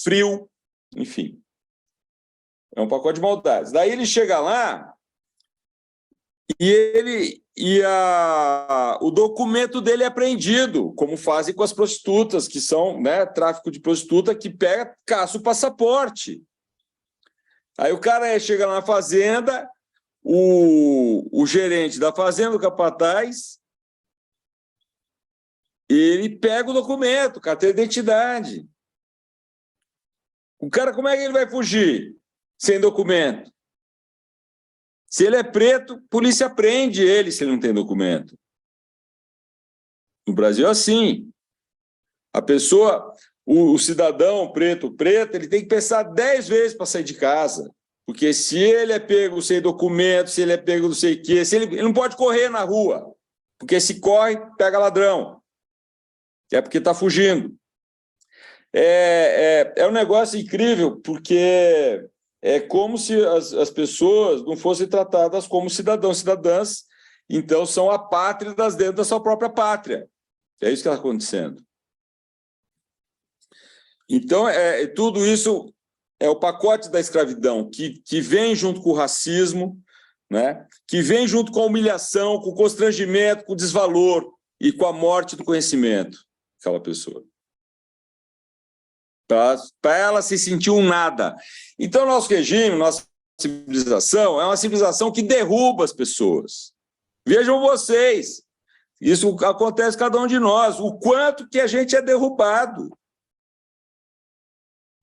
frio, enfim. É um pacote de maldades. Daí ele chega lá e o documento dele é apreendido, como fazem com as prostitutas, que são, né, tráfico de prostituta, que pega, caça o passaporte. Aí o cara chega lá na fazenda, o gerente da fazenda, o capataz, ele pega o documento, carteira de identidade. O cara, como é que ele vai fugir sem documento? Se ele é preto, a polícia prende ele se ele não tem documento. No Brasil é assim. A pessoa, o cidadão preto, ele tem que pensar 10 vezes para sair de casa. Porque se ele é pego sem documento, se ele é pego não sei o quê, ele não pode correr na rua. Porque se corre, pega ladrão. É porque está fugindo. É um negócio incrível, porque é como se as pessoas não fossem tratadas como cidadãos, cidadãs, então são apátridas dentro da sua própria pátria. É isso que está acontecendo. Então, tudo isso é o pacote da escravidão, que vem junto com o racismo, né? Que vem junto com a humilhação, com o constrangimento, com o desvalor e com a morte do conhecimento daquela pessoa. Para ela se sentir um nada. Então, nosso regime, nossa civilização, é uma civilização que derruba as pessoas. Vejam vocês, isso acontece com cada um de nós, o quanto que a gente é derrubado.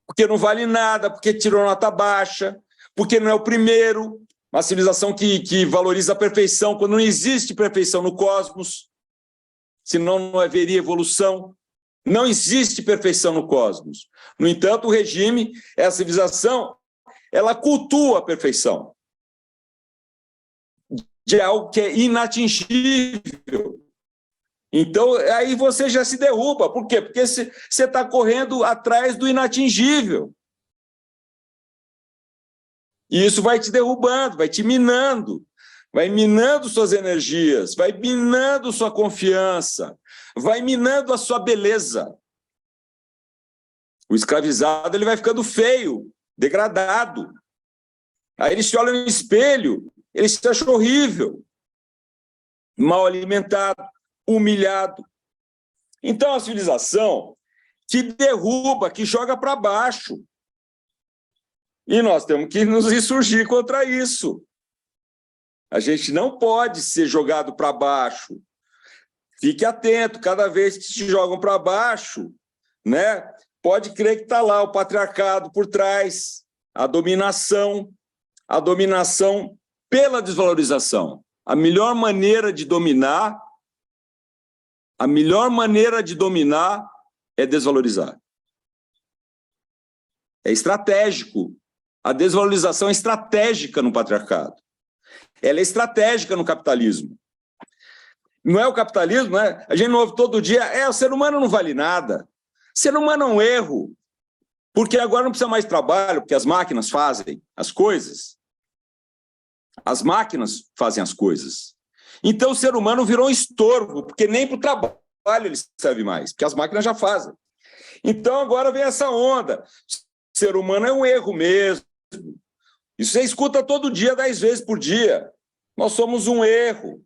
Porque não vale nada, porque tirou nota baixa, porque não é o primeiro, uma civilização que valoriza a perfeição, quando não existe perfeição no cosmos, senão não haveria evolução. Não existe perfeição no cosmos. No entanto, o regime, essa civilização, ela cultua a perfeição de algo que é inatingível. Então, aí você já se derruba. Por quê? Porque você está correndo atrás do inatingível. E isso vai te derrubando, vai te minando. Vai minando suas energias, vai minando sua confiança, vai minando a sua beleza. O escravizado, ele vai ficando feio, degradado. Aí ele se olha no espelho, ele se acha horrível, mal alimentado, humilhado. Então, a civilização que derruba, que joga para baixo. E nós temos que nos insurgir contra isso. A gente não pode ser jogado para baixo. Fique atento, cada vez que te jogam para baixo, né, pode crer que está lá o patriarcado por trás, a dominação pela desvalorização. A melhor maneira de dominar é desvalorizar. É estratégico. A desvalorização é estratégica no patriarcado. Ela é estratégica no capitalismo. Não é o capitalismo, né? A gente não ouve todo dia, o ser humano não vale nada. O ser humano é um erro, porque agora não precisa mais trabalho, porque as máquinas fazem as coisas. As máquinas fazem as coisas. Então o ser humano virou um estorvo, porque nem para o trabalho ele serve mais, porque as máquinas já fazem. Então agora vem essa onda. O ser humano é um erro mesmo. Isso você escuta todo dia, 10 vezes por dia. Nós somos um erro.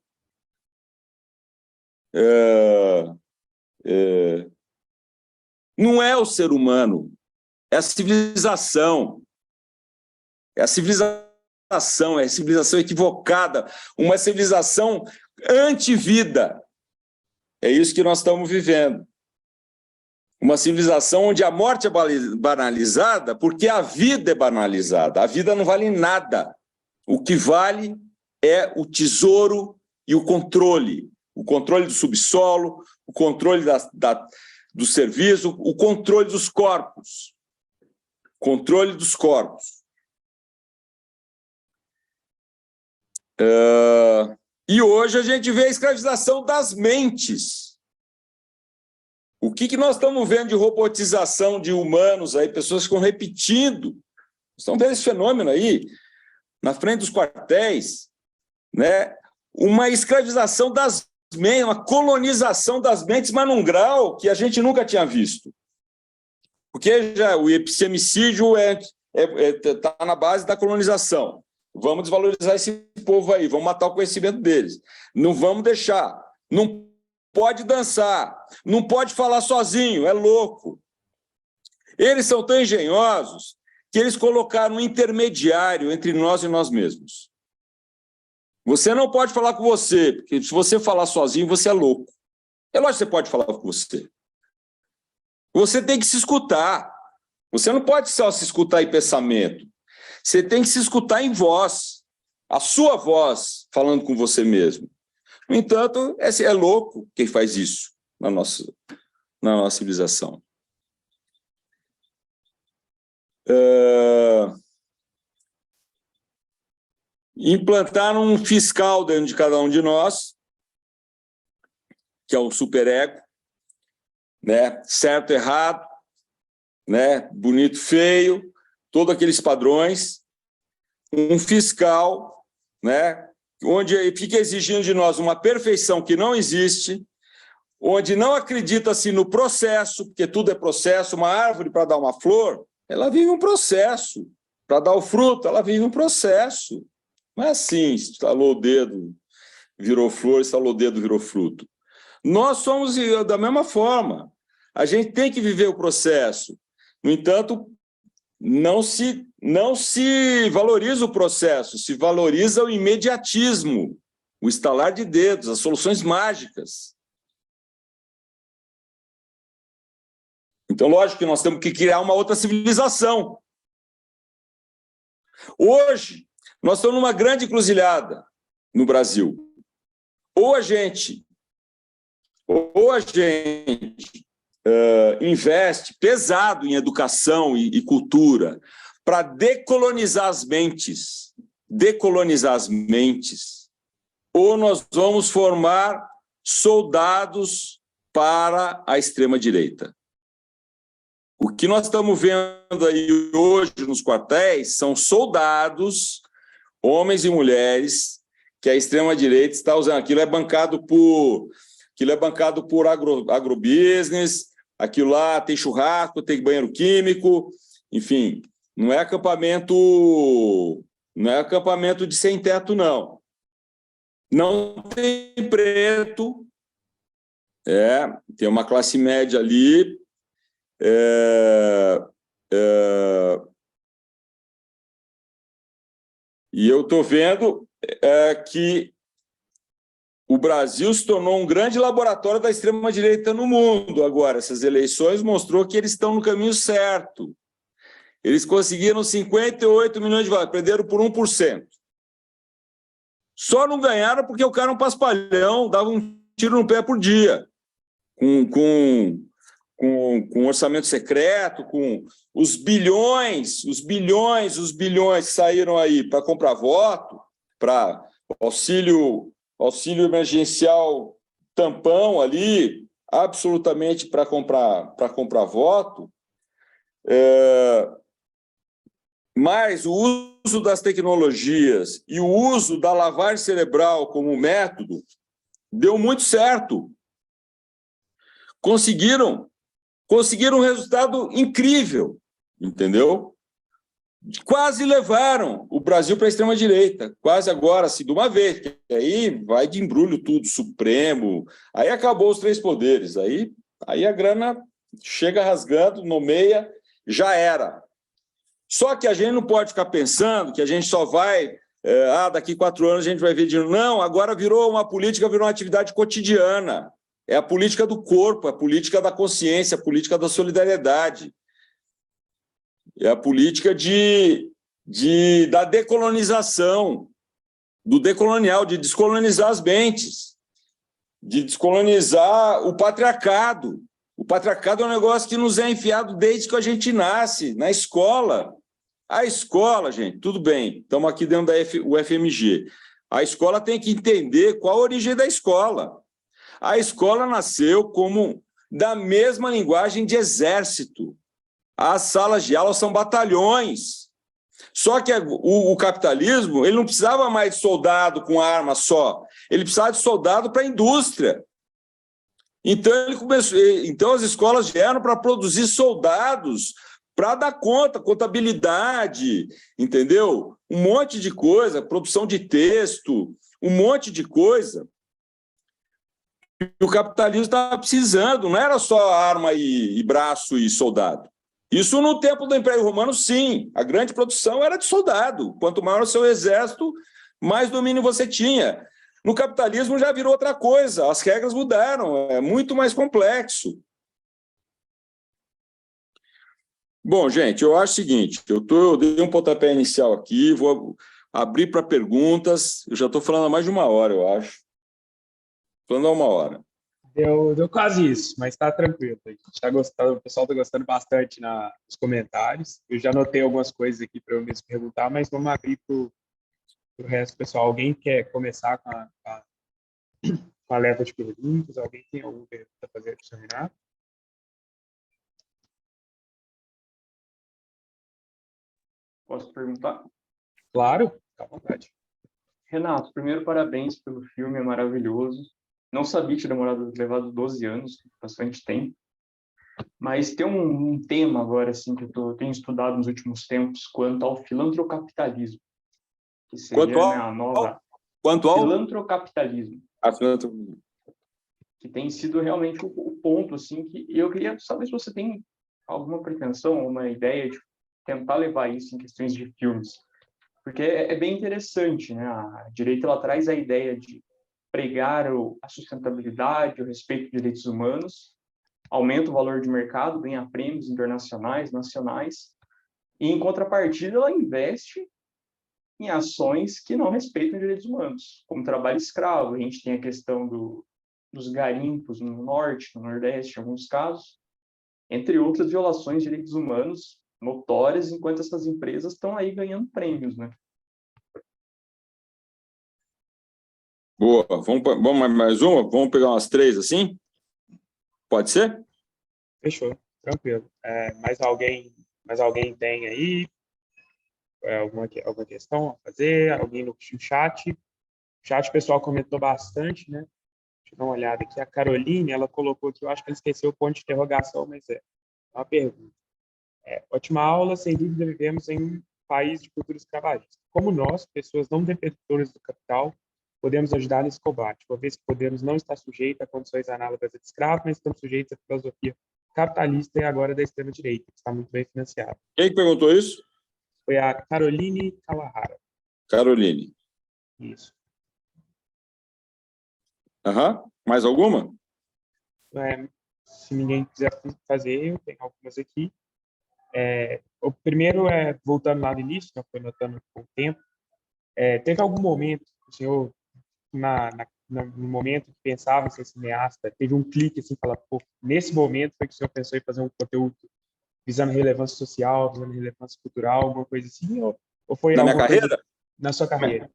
Não é o ser humano, é a civilização. É a civilização equivocada, uma civilização anti-vida. É isso que nós estamos vivendo. Uma civilização onde a morte é banalizada porque a vida é banalizada. A vida não vale nada. O que vale é o tesouro e o controle. O controle do subsolo, o controle do serviço, o controle dos corpos. Controle dos corpos. E hoje a gente vê a escravização das mentes. O que nós estamos vendo de robotização de humanos aí, pessoas que estão repetindo. Estão vendo esse fenômeno aí, na frente dos quartéis, né? Uma escravização das mentes, uma colonização das mentes, mas num grau que a gente nunca tinha visto. Porque já o epistemicídio está na base da colonização. Vamos desvalorizar esse povo aí, vamos matar o conhecimento deles. Não vamos deixar. Não pode dançar, não pode falar sozinho, é louco. Eles são tão engenhosos que eles colocaram um intermediário entre nós e nós mesmos. Você não pode falar com você, porque se você falar sozinho, você é louco. É lógico que você pode falar com você. Você tem que se escutar. Você não pode só se escutar em pensamento. Você tem que se escutar em voz, a sua voz falando com você mesmo. No entanto, é louco quem faz isso na nossa civilização. Implantaram um fiscal dentro de cada um de nós, que é o superego, né? Certo, errado, né? Bonito, feio, todos aqueles padrões. Um fiscal, né? Onde fica exigindo de nós uma perfeição que não existe, onde não acredita-se no processo, porque tudo é processo. Uma árvore, para dar uma flor, ela vive um processo. Para dar o fruto, ela vive um processo. Não é assim, estalou o dedo, virou flor, estalou o dedo, virou fruto. Nós somos da mesma forma. A gente tem que viver o processo. No entanto, não se valoriza o processo, se valoriza o imediatismo, o estalar de dedos, as soluções mágicas. Então, lógico que nós temos que criar uma outra civilização. Hoje, nós estamos numa grande encruzilhada no Brasil. Ou a gente investe pesado em educação e cultura para decolonizar as mentes, ou nós vamos formar soldados para a extrema-direita. O que nós estamos vendo aí hoje nos quartéis são soldados, homens e mulheres, que a extrema-direita está usando. Aquilo é bancado por agrobusiness, aquilo lá tem churrasco, tem banheiro químico, enfim, não é acampamento de sem teto, não. Não tem preto, tem uma classe média ali, e eu estou vendo que o Brasil se tornou um grande laboratório da extrema-direita no mundo. Agora, essas eleições mostrou que eles estão no caminho certo. Eles conseguiram 58 milhões de votos, perderam por 1%. Só não ganharam porque o cara é um paspalhão, dava um tiro no pé por dia, com orçamento secreto, com os bilhões que saíram aí para comprar voto, para auxílio emergencial tampão ali, absolutamente para comprar voto, mas o uso das tecnologias e o uso da lavagem cerebral como método deu muito certo. Conseguiram um resultado incrível, entendeu? Quase levaram o Brasil para a extrema-direita, quase agora, assim, de uma vez, que aí vai de embrulho tudo, Supremo, aí acabou os três poderes, aí a grana chega rasgando, nomeia, já era. Só que a gente não pode ficar pensando que a gente só vai, daqui 4 anos a gente vai ver de novo. Não, agora virou uma política, virou uma atividade cotidiana. É a política do corpo, a política da consciência, a política da solidariedade. É a política da decolonização, do decolonial, de descolonizar as mentes, de descolonizar o patriarcado. O patriarcado é um negócio que nos é enfiado desde que a gente nasce, na escola. A escola, gente, tudo bem, estamos aqui dentro da UFMG. A escola tem que entender qual a origem da escola. A escola nasceu como da mesma linguagem de exército. As salas de aula são batalhões. Só que o capitalismo ele não precisava mais de soldado com arma só. Ele precisava de soldado para a indústria. Então as escolas vieram para produzir soldados para dar conta, contabilidade, entendeu? Um monte de coisa, produção de texto, um monte de coisa. O capitalismo estava precisando, não era só arma e braço e soldado. Isso no tempo do Império Romano, sim. A grande produção era de soldado. Quanto maior o seu exército, mais domínio você tinha. No capitalismo já virou outra coisa. As regras mudaram. É muito mais complexo. Bom, gente, eu acho o seguinte. Eu dei um pontapé inicial aqui. Vou abrir para perguntas. Eu já estou falando há mais de 1 hora, eu acho. Falando há 1 hora. Deu quase isso, mas está tranquilo. A gente tá gostando, o pessoal está gostando bastante nos comentários. Eu já anotei algumas coisas aqui para eu mesmo perguntar, mas vamos abrir para o resto, pessoal. Alguém quer começar com a leva de perguntas? Alguém tem alguma pergunta a fazer para o senhor Renato? Posso perguntar? Claro, fica à vontade. Renato, primeiro, parabéns pelo filme, é maravilhoso. Não sabia que tinha levado 12 anos, bastante tempo. Mas tem um tema agora assim que eu tenho estudado nos últimos tempos quanto ao filantrocapitalismo, que seria a nova filantrocapitalismo, que tem sido realmente o ponto assim que eu queria saber se você tem alguma pretensão, uma ideia de tentar levar isso em questões de filmes, porque é bem interessante, né? A direita ela traz a ideia de pregar a sustentabilidade, o respeito de direitos humanos, aumenta o valor de mercado, ganha prêmios internacionais, nacionais, e, em contrapartida, ela investe em ações que não respeitam direitos humanos, como trabalho escravo. A gente tem a questão dos garimpos no norte, no nordeste, em alguns casos, entre outras violações de direitos humanos notórias, enquanto essas empresas estão aí ganhando prêmios, né? Boa, vamos mais uma? Vamos pegar umas 3 assim? Pode ser? Fechou, tranquilo. Mais alguém tem aí alguma questão a fazer? Alguém no chat? O chat o pessoal comentou bastante, né? Deixa eu dar uma olhada aqui. A Caroline, ela colocou aqui, eu acho que ela esqueceu o ponto de interrogação, mas é uma pergunta. Ótima aula, sem dúvida vivemos em um país de cultura escravagista. Como nós, pessoas não detentores do capital, podemos ajudar nesse combate, uma vez que podemos não estar sujeitos a condições análogas a de escravo, mas estamos sujeitos à filosofia capitalista e agora da extrema-direita, que está muito bem financiada. Quem perguntou isso? Foi a Caroline Kawahara. Caroline. Isso. Mais alguma? Se ninguém quiser fazer, eu tenho algumas aqui. O primeiro voltando lá no início, né, foi notando com o tempo, teve algum momento, o senhor, no momento que pensava em ser cineasta, teve um clique assim, falar, pô, nesse momento foi que o senhor pensou em fazer um conteúdo visando relevância social, visando relevância cultural, alguma coisa assim, ou foi na minha carreira? Na sua carreira?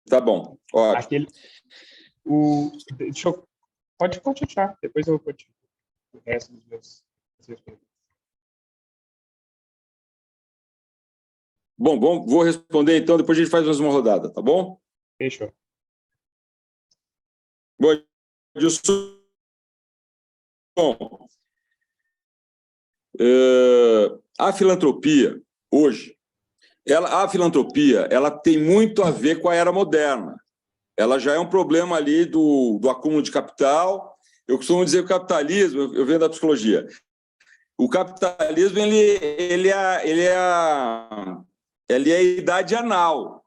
Tá bom, ótimo. Pode continuar, depois eu continuo o resto dos meus perguntas. Bom, vou responder então, depois a gente faz mais uma rodada, tá bom? Fechou. Bom, Gilson, a filantropia, hoje, ela tem muito a ver com a era moderna. Ela já é um problema ali do acúmulo de capital. Eu costumo dizer que o capitalismo, eu venho da psicologia, o capitalismo ele é a idade anal,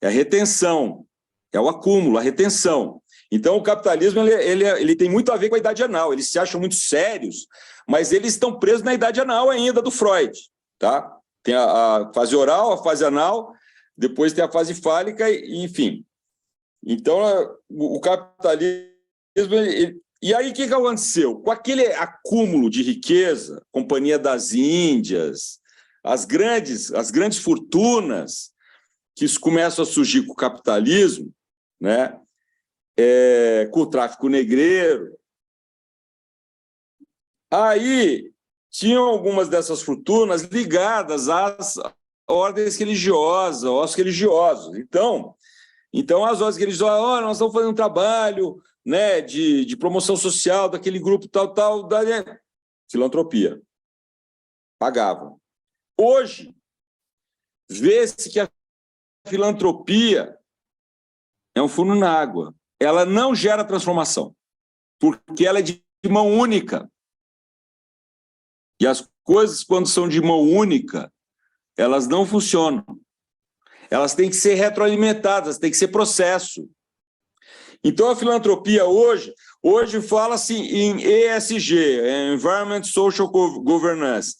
é a retenção, é o acúmulo, a retenção. Então, o capitalismo ele tem muito a ver com a idade anal. Eles se acham muito sérios, mas eles estão presos na idade anal ainda do Freud. Tá? Tem a fase oral, a fase anal, depois tem a fase fálica, enfim. Então, o capitalismo... E aí, o que aconteceu? Com aquele acúmulo de riqueza, Companhia das Índias, as grandes fortunas que começam a surgir com o capitalismo, né? Com o tráfico negreiro. Aí, tinham algumas dessas fortunas ligadas às ordens religiosas, aos religiosos. Então as ordens religiosas, nós estamos fazendo um trabalho, né, de promoção social daquele grupo tal, filantropia. Pagavam. Hoje, vê-se que a filantropia é um furo na água. Ela não gera transformação, porque ela é de mão única. E as coisas, quando são de mão única, elas não funcionam. Elas têm que ser retroalimentadas, tem que ser processo. Então, a filantropia hoje fala-se em ESG, Environment Social Governance.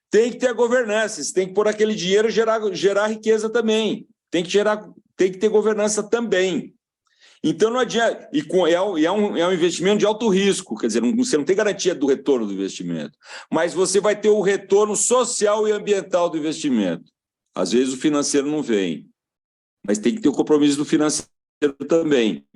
Tem que ter a governança, você tem que pôr aquele dinheiro e gerar riqueza também. Tem que ter governança também. Então, não adianta. É um investimento de alto risco, quer dizer, você não tem garantia do retorno do investimento, mas você vai ter o retorno social e ambiental do investimento. Às vezes o financeiro não vem, mas tem que ter o compromisso do financeiro também.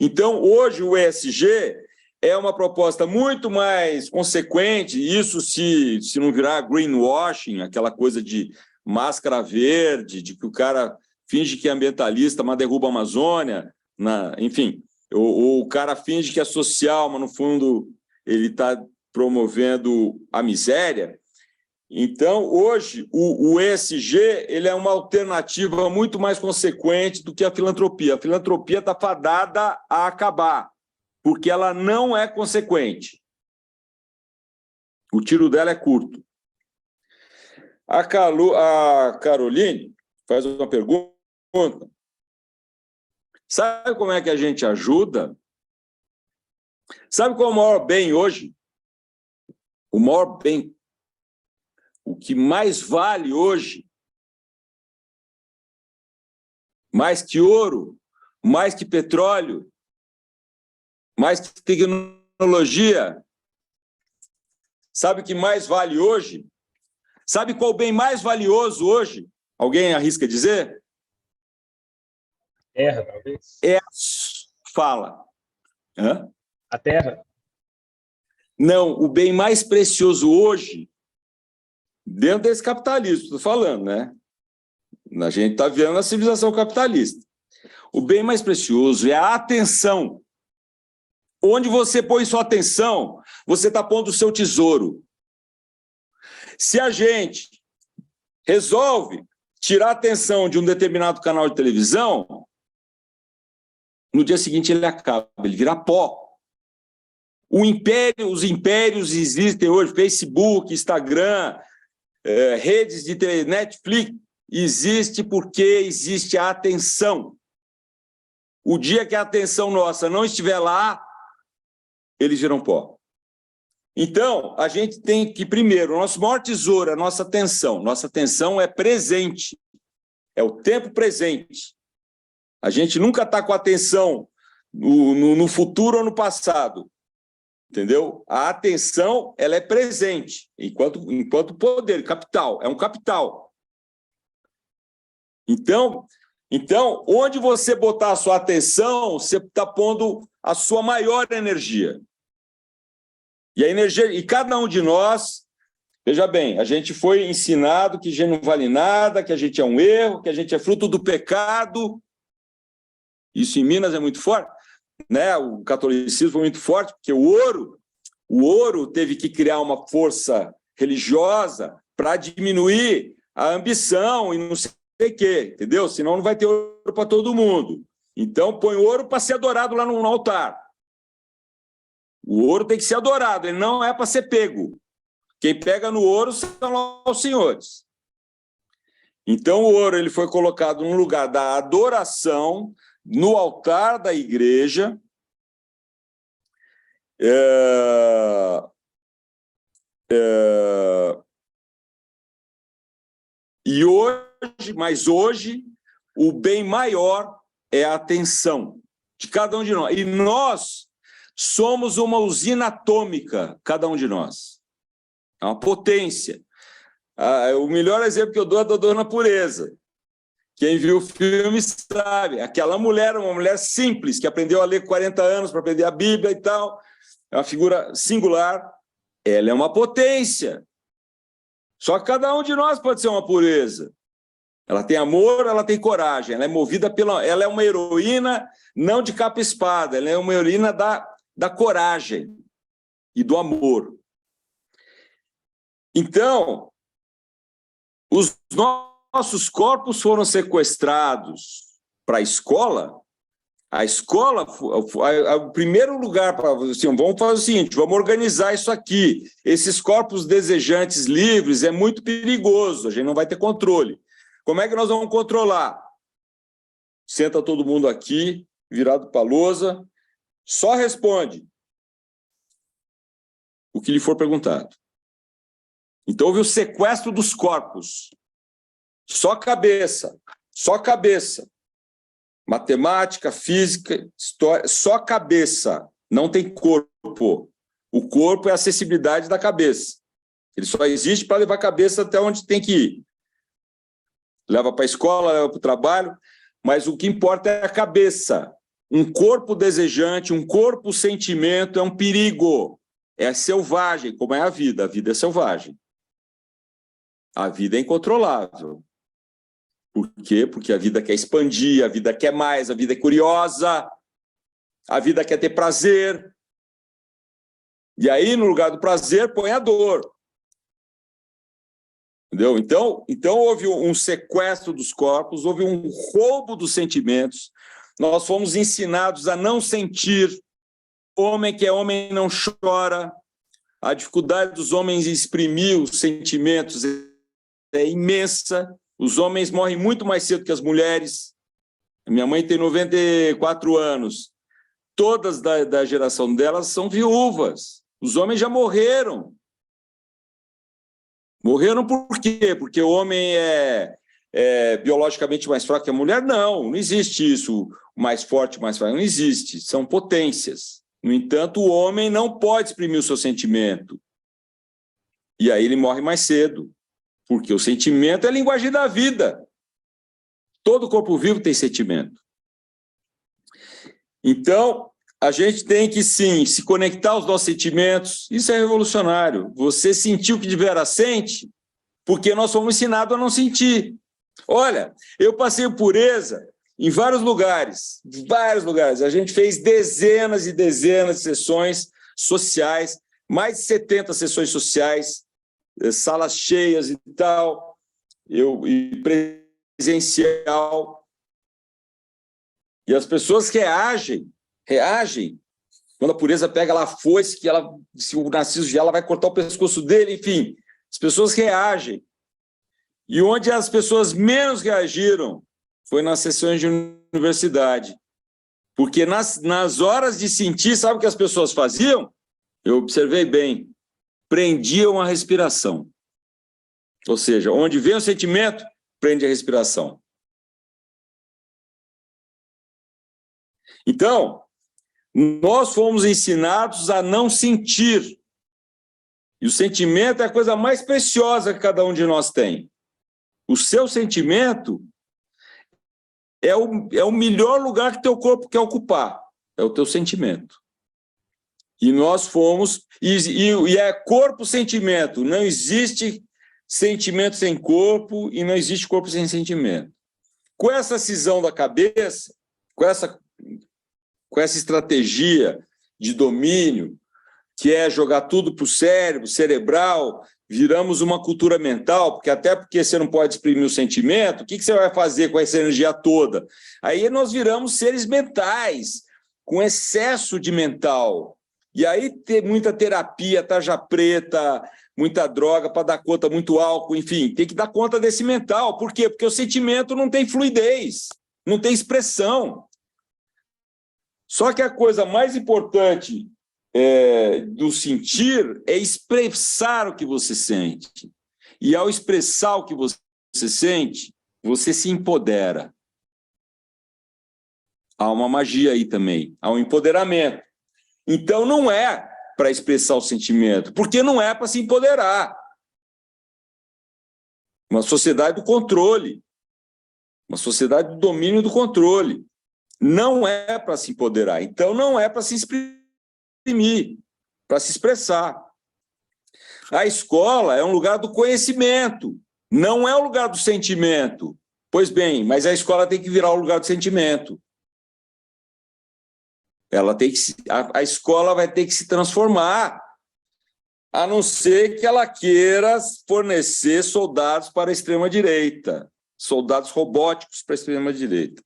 Então, hoje, o ESG é uma proposta muito mais consequente, isso se não virar greenwashing, aquela coisa de máscara verde, de que o cara finge que é ambientalista, mas derruba a Amazônia, enfim, ou o cara finge que é social, mas, no fundo, ele está promovendo a miséria. Então, hoje, o ESG ele é uma alternativa muito mais consequente do que a filantropia. A filantropia está fadada a acabar, porque ela não é consequente. O tiro dela é curto. A Caroline faz uma pergunta. Sabe como é que a gente ajuda? Sabe qual é o maior bem hoje? O maior bem, o que mais vale hoje, mais que ouro, mais que petróleo, mais que tecnologia, sabe o que mais vale hoje? Sabe qual o bem mais valioso hoje? Alguém arrisca dizer? Terra, talvez. Fala. Hã? A terra? Não, o bem mais precioso hoje, dentro desse capitalismo, estou falando, né? A gente está vendo a civilização capitalista. O bem mais precioso é a atenção. Onde você põe sua atenção, você está pondo o seu tesouro. Se a gente resolve tirar a atenção de um determinado canal de televisão, no dia seguinte ele acaba, ele vira pó. Os impérios existem hoje, Facebook, Instagram, redes de Netflix, existe porque existe a atenção. O dia que a atenção nossa não estiver lá, eles viram pó. Então, a gente tem que, primeiro, o nosso maior tesouro é a nossa atenção. Nossa atenção é presente, é o tempo presente. A gente nunca está com atenção no futuro ou no passado, entendeu? A atenção, ela é presente, enquanto poder, capital, é um capital. Então, Então, onde você botar a sua atenção, você está pondo a sua maior energia. E a energia, e cada um de nós, veja bem, a gente foi ensinado que a gente não vale nada, que a gente é um erro, que a gente é fruto do pecado. Isso em Minas é muito forte, né? O catolicismo foi muito forte, porque o ouro teve que criar uma força religiosa para diminuir a ambição e não sei o quê, entendeu? Senão não vai ter ouro para todo mundo. Então, põe ouro para ser adorado lá no altar. O ouro tem que ser adorado, ele não é para ser pego. Quem pega no ouro são lá os senhores. Então, o ouro ele foi colocado no lugar da adoração, no altar da igreja. E hoje, o bem maior é a atenção de cada um de nós. E nós somos uma usina atômica, cada um de nós. É uma potência. O melhor exemplo que eu dou é da Dona Pureza. Quem viu o filme sabe. Aquela mulher, uma mulher simples, que aprendeu a ler 40 anos para aprender a Bíblia e tal. É uma figura singular. Ela é uma potência. Só que cada um de nós pode ser uma pureza. Ela tem amor, ela tem coragem. Ela é movida pela... Ela é uma heroína não de capa e espada. Ela é uma heroína da coragem e do amor. Então, os nossos corpos foram sequestrados para a escola. A escola, o primeiro lugar para... Assim, vamos fazer o seguinte, vamos organizar isso aqui. Esses corpos desejantes livres é muito perigoso, a gente não vai ter controle. Como é que nós vamos controlar? Senta todo mundo aqui, virado para a lousa, só responde o que lhe for perguntado. Então, houve o sequestro dos corpos. Só cabeça. Matemática, física, história, só cabeça. Não tem corpo. O corpo é a acessibilidade da cabeça. Ele só existe para levar a cabeça até onde tem que ir. Leva para a escola, leva para o trabalho, mas o que importa é a cabeça. Um corpo desejante, um corpo sentimento é um perigo. É selvagem, como é a vida. A vida é selvagem. A vida é incontrolável. Por quê? Porque a vida quer expandir, a vida quer mais, a vida é curiosa, a vida quer ter prazer. E aí, no lugar do prazer, põe a dor. Entendeu? Então houve um sequestro dos corpos, houve um roubo dos sentimentos. Nós fomos ensinados a não sentir. Homem que é homem não chora. A dificuldade dos homens em exprimir os sentimentos é imensa. Os homens morrem muito mais cedo que as mulheres. Minha mãe tem 94 anos. Todas da geração delas são viúvas. Os homens já morreram. Morreram por quê? Porque o homem é biologicamente mais fraco que a mulher? Não existe isso. O mais forte, mais fraco, não existe. São potências. No entanto, o homem não pode exprimir o seu sentimento. E aí ele morre mais cedo. Porque o sentimento é a linguagem da vida. Todo corpo vivo tem sentimento. Então, a gente tem que, sim, se conectar aos nossos sentimentos. Isso é revolucionário. Você sentir o que de vera sente, porque nós fomos ensinados a não sentir. Olha, eu passei por pureza em vários lugares. A gente fez dezenas e dezenas de sessões sociais, mais de 70 sessões sociais, salas cheias e tal, e presencial. E as pessoas reagem. Quando a pureza pega lá a foice, se o Narciso vier, ela vai cortar o pescoço dele, enfim. As pessoas reagem. E onde as pessoas menos reagiram foi nas sessões de universidade. Porque nas horas de sentir, sabe o que as pessoas faziam? Eu observei bem. Prendiam a respiração. Ou seja, onde vem o sentimento, prende a respiração. Então, nós fomos ensinados a não sentir. E o sentimento é a coisa mais preciosa que cada um de nós tem. O seu sentimento é o melhor lugar que teu corpo quer ocupar, é o teu sentimento. E nós fomos... E é corpo-sentimento, não existe sentimento sem corpo e não existe corpo sem sentimento. Com essa cisão da cabeça, com essa estratégia de domínio, que é jogar tudo para o cérebro, cerebral, viramos uma cultura mental, porque você não pode exprimir o sentimento, o que você vai fazer com essa energia toda? Aí nós viramos seres mentais, com excesso de mental. E aí tem muita terapia, tarja preta, muita droga para dar conta, muito álcool, enfim, tem que dar conta desse mental. Por quê? Porque o sentimento não tem fluidez, não tem expressão. Só que a coisa mais importante do sentir é expressar o que você sente. E ao expressar o que você sente, você se empodera. Há uma magia aí também, há um empoderamento. Então não é para expressar o sentimento, porque não é para se empoderar. Uma sociedade do controle, uma sociedade do domínio do controle. Não é para se empoderar, então não é para se exprimir, para se expressar. A escola é um lugar do conhecimento, não é o lugar do sentimento. Pois bem, mas a escola tem que virar o lugar do sentimento. A escola vai ter que se transformar, a não ser que ela queira fornecer soldados para a extrema-direita, soldados robóticos para a extrema-direita.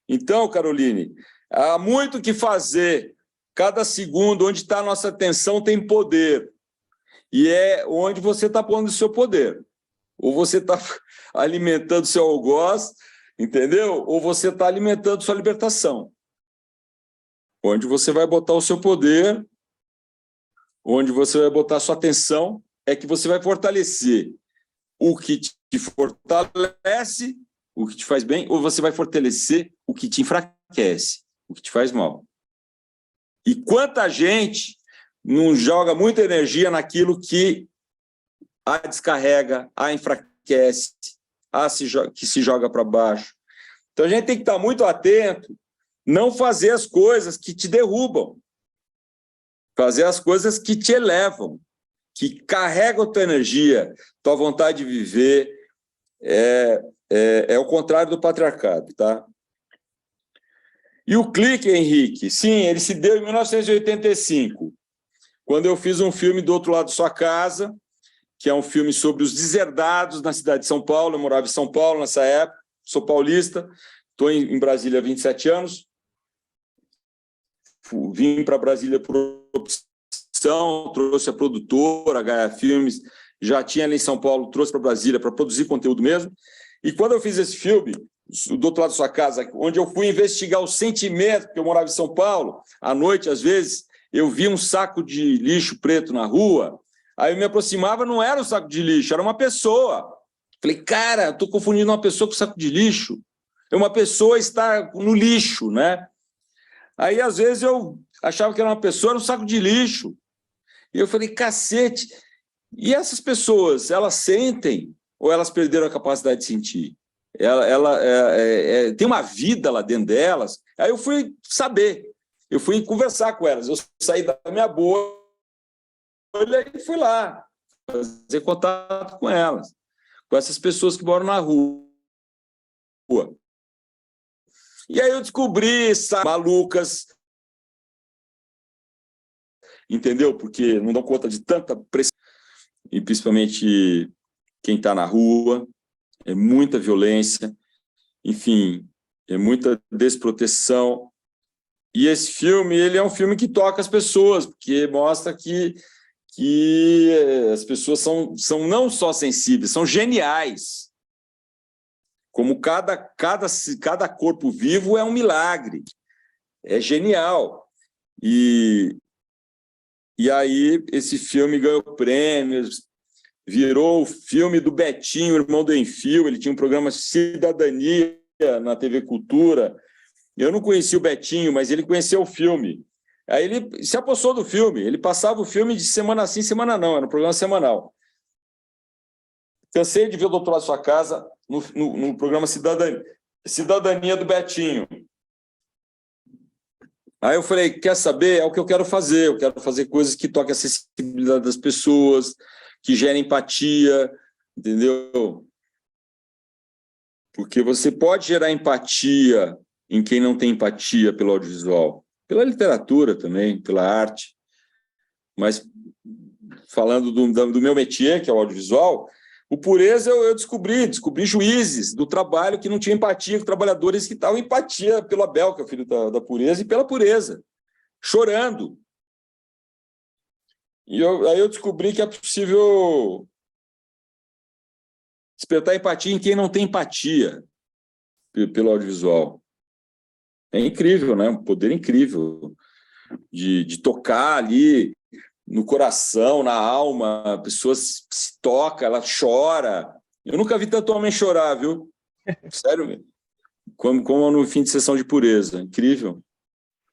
Então, Caroline, há muito o que fazer. Cada segundo, onde está a nossa atenção, tem poder. E é onde você está pondo o seu poder. Ou você está alimentando seu algoz, entendeu? Ou você está alimentando sua libertação. Onde você vai botar o seu poder, onde você vai botar a sua atenção, é que você vai fortalecer o que te fortalece, o que te faz bem, ou você vai fortalecer o que te enfraquece, o que te faz mal. E quanta gente não joga muita energia naquilo que a descarrega, a enfraquece, que se joga para baixo. Então a gente tem que estar muito atento, não fazer as coisas que te derrubam, fazer as coisas que te elevam, que carregam a tua energia, tua vontade de viver. É o contrário do patriarcado, tá? E o clique, Henrique, sim, ele se deu em 1985, quando eu fiz um filme Do Outro Lado de Sua Casa, que é um filme sobre os deserdados na cidade de São Paulo. Eu morava em São Paulo nessa época, sou paulista, estou em Brasília há 27 anos, vim para Brasília por opção, trouxe a produtora, a Gaia Filmes, já tinha ali em São Paulo, trouxe para Brasília para produzir conteúdo mesmo. E quando eu fiz esse filme, Do Outro Lado da Sua Casa, onde eu fui investigar o sentimento, porque eu morava em São Paulo, à noite, às vezes, eu via um saco de lixo preto na rua, aí eu me aproximava, não era um saco de lixo, era uma pessoa. Falei, cara, estou confundindo uma pessoa com saco de lixo. Uma pessoa está no lixo, né? Aí, às vezes, eu achava que era uma pessoa, era um saco de lixo. E eu falei, cacete, e essas pessoas, elas sentem ou elas perderam a capacidade de sentir? Tem uma vida lá dentro delas. Aí eu fui saber, eu fui conversar com elas, eu saí da minha bolha e fui lá fazer contato com elas, com essas pessoas que moram na rua. E aí eu descobri essas malucas, entendeu? Porque não dão conta de tanta pressão, e principalmente quem está na rua, é muita violência, enfim, é muita desproteção. E esse filme, ele é um filme que toca as pessoas, porque mostra que as pessoas são não só sensíveis, são geniais. Como cada corpo vivo é um milagre, é genial. E aí esse filme ganhou prêmios, virou o filme do Betinho, irmão do Enfio. Ele tinha um programa Cidadania na TV Cultura. Eu não conhecia o Betinho, mas ele conheceu o filme. Aí ele se apossou do filme, ele passava o filme de semana sim, semana não, era um programa semanal. Cansei de ver o Doutor Lado da Sua Casa no programa Cidadania. cidadania do Betinho. Aí eu falei, quer saber? É o que eu quero fazer. Eu quero fazer coisas que toquem a sensibilidade das pessoas, que gerem empatia, entendeu? Porque você pode gerar empatia em quem não tem empatia pelo audiovisual, pela literatura também, pela arte. Mas, falando do meu métier, que é o audiovisual, o Pureza eu descobri juízes do trabalho que não tinham empatia com trabalhadores que estavam empatia pelo Abel, que é o filho da Pureza, e pela Pureza, chorando. E aí eu descobri que é possível despertar empatia em quem não tem empatia pelo audiovisual. É incrível, né? Um poder incrível de tocar ali no coração, na alma, a pessoa se toca, ela chora. Eu nunca vi tanto homem chorar, viu? Sério, como no fim de sessão de Pureza. Incrível.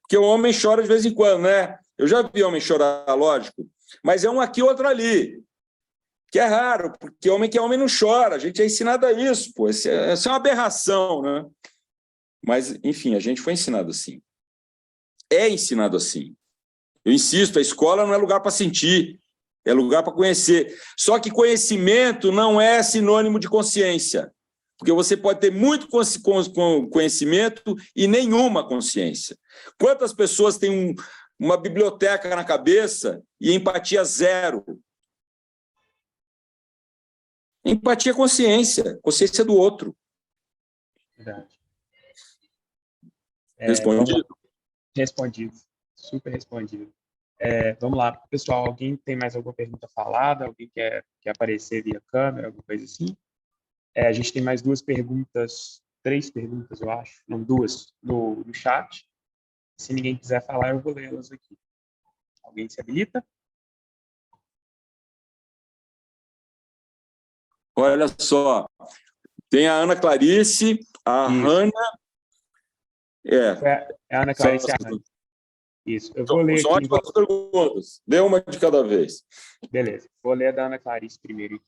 Porque o homem chora de vez em quando, né? Eu já vi homem chorar, lógico, mas é um aqui, outro ali. Que é raro, porque homem que é homem não chora. A gente é ensinado a isso, pô. Isso é uma aberração, né? Mas, enfim, a gente foi ensinado assim. É ensinado assim. Eu insisto, a escola não é lugar para sentir, é lugar para conhecer. Só que conhecimento não é sinônimo de consciência, porque você pode ter muito conhecimento e nenhuma consciência. Quantas pessoas têm uma biblioteca na cabeça e empatia zero? Empatia é consciência do outro. Verdade. Respondido? Respondido. Super respondido. Vamos lá, pessoal, alguém tem mais alguma pergunta falada? Alguém quer aparecer via câmera, alguma coisa assim? A gente tem mais três perguntas, eu acho, não, duas, no chat. Se ninguém quiser falar, eu vou lê-las aqui. Alguém se habilita? Olha só, tem a Ana Clarice, a Hanna... É a Ana Clarice e a Hanna. Isso, eu vou ler aqui. São ótimas perguntas, lê uma de cada vez. Beleza, vou ler a da Ana Clarice primeiro.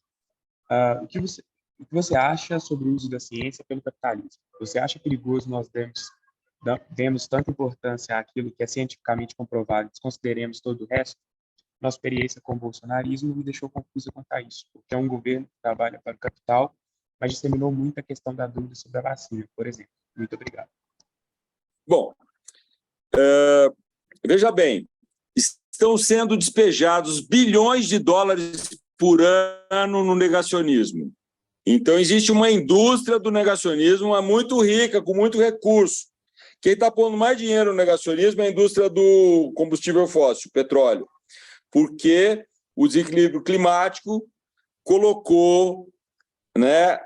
O que você acha sobre o uso da ciência pelo capitalismo? Você acha perigoso nós demos tanta importância àquilo que é cientificamente comprovado e desconsideremos todo o resto? Nossa experiência com o bolsonarismo me deixou confusa quanto a isso, porque é um governo que trabalha para o capital, mas disseminou muito a questão da dúvida sobre a vacina, por exemplo. Muito obrigado. Bom, veja bem, estão sendo despejados bilhões de dólares por ano no negacionismo. Então, existe uma indústria do negacionismo muito rica, com muito recurso. Quem está pondo mais dinheiro no negacionismo é a indústria do combustível fóssil, petróleo, porque o desequilíbrio climático colocou, né,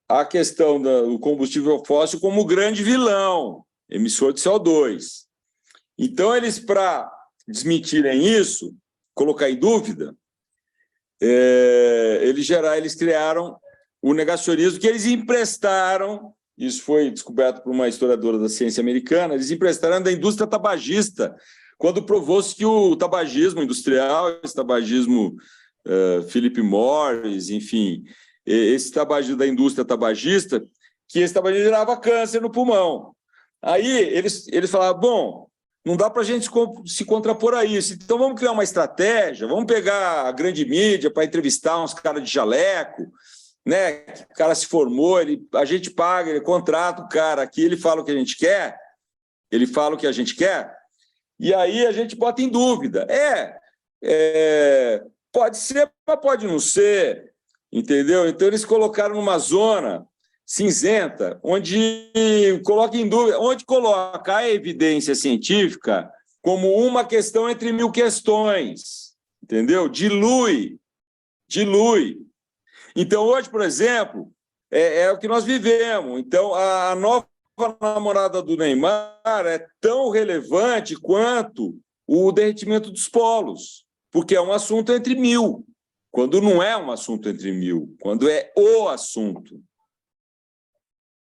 a questão do combustível fóssil como grande vilão, emissor de CO2. Então, eles, para desmentirem isso, colocar em dúvida, eles criaram o negacionismo que eles emprestaram, isso foi descoberto por uma historiadora da ciência americana, eles emprestaram da indústria tabagista, quando provou-se que o tabagismo industrial, esse tabagismo Philip Morris, enfim, esse tabagismo da indústria tabagista, que esse tabagismo gerava câncer no pulmão. Aí eles falaram, bom, não dá para a gente se contrapor a isso, então vamos criar uma estratégia, vamos pegar a grande mídia para entrevistar uns caras de jaleco, né? O cara se formou, a gente paga, ele contrata o cara aqui, ele fala o que a gente quer, ele fala o que a gente quer, e aí a gente bota em dúvida. Pode ser, mas pode não ser, entendeu? Então eles colocaram numa zona cinzenta, onde coloca em dúvida, onde coloca a evidência científica como uma questão entre mil questões, entendeu? Dilui. Então, hoje, por exemplo, é o que nós vivemos. Então, a nova namorada do Neymar é tão relevante quanto o derretimento dos polos, porque é um assunto entre mil, quando não é um assunto entre mil, quando é o assunto,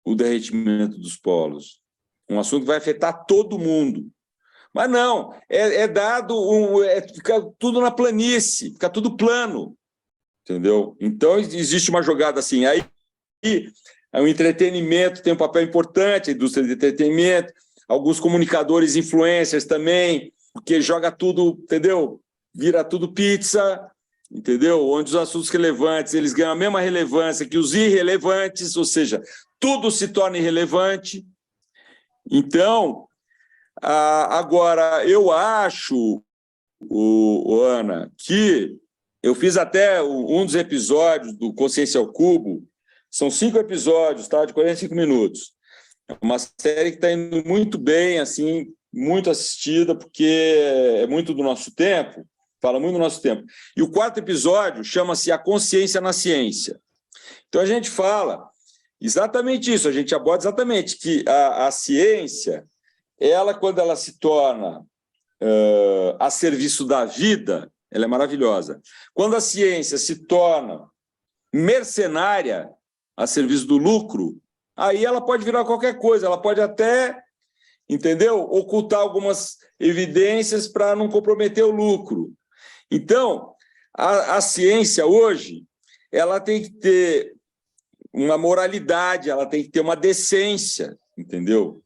o derretimento dos polos. Um assunto que vai afetar todo mundo. Mas não, fica tudo na planície, fica tudo plano. Entendeu? Então, existe uma jogada assim. Aí, O entretenimento tem um papel importante, a indústria de entretenimento, alguns comunicadores, influencers também, porque joga tudo, entendeu? Vira tudo pizza, entendeu? Onde os assuntos relevantes eles ganham a mesma relevância que os irrelevantes, ou seja, tudo se torna irrelevante. Então, agora, eu acho, Ana, que eu fiz até um dos episódios do Consciência ao Cubo, são 5 episódios, tá? De 45 minutos. É uma série que está indo muito bem, assim, muito assistida, porque é muito do nosso tempo, fala muito do nosso tempo. E o 4º episódio chama-se A Consciência na Ciência. Então, a gente fala exatamente isso, a gente aborda exatamente que a ciência, ela, quando ela se torna a serviço da vida, ela é maravilhosa. Quando a ciência se torna mercenária a serviço do lucro, aí ela pode virar qualquer coisa, ela pode até, entendeu? Ocultar algumas evidências para não comprometer o lucro. Então, a ciência hoje, ela tem que ter uma moralidade, ela tem que ter uma decência, entendeu?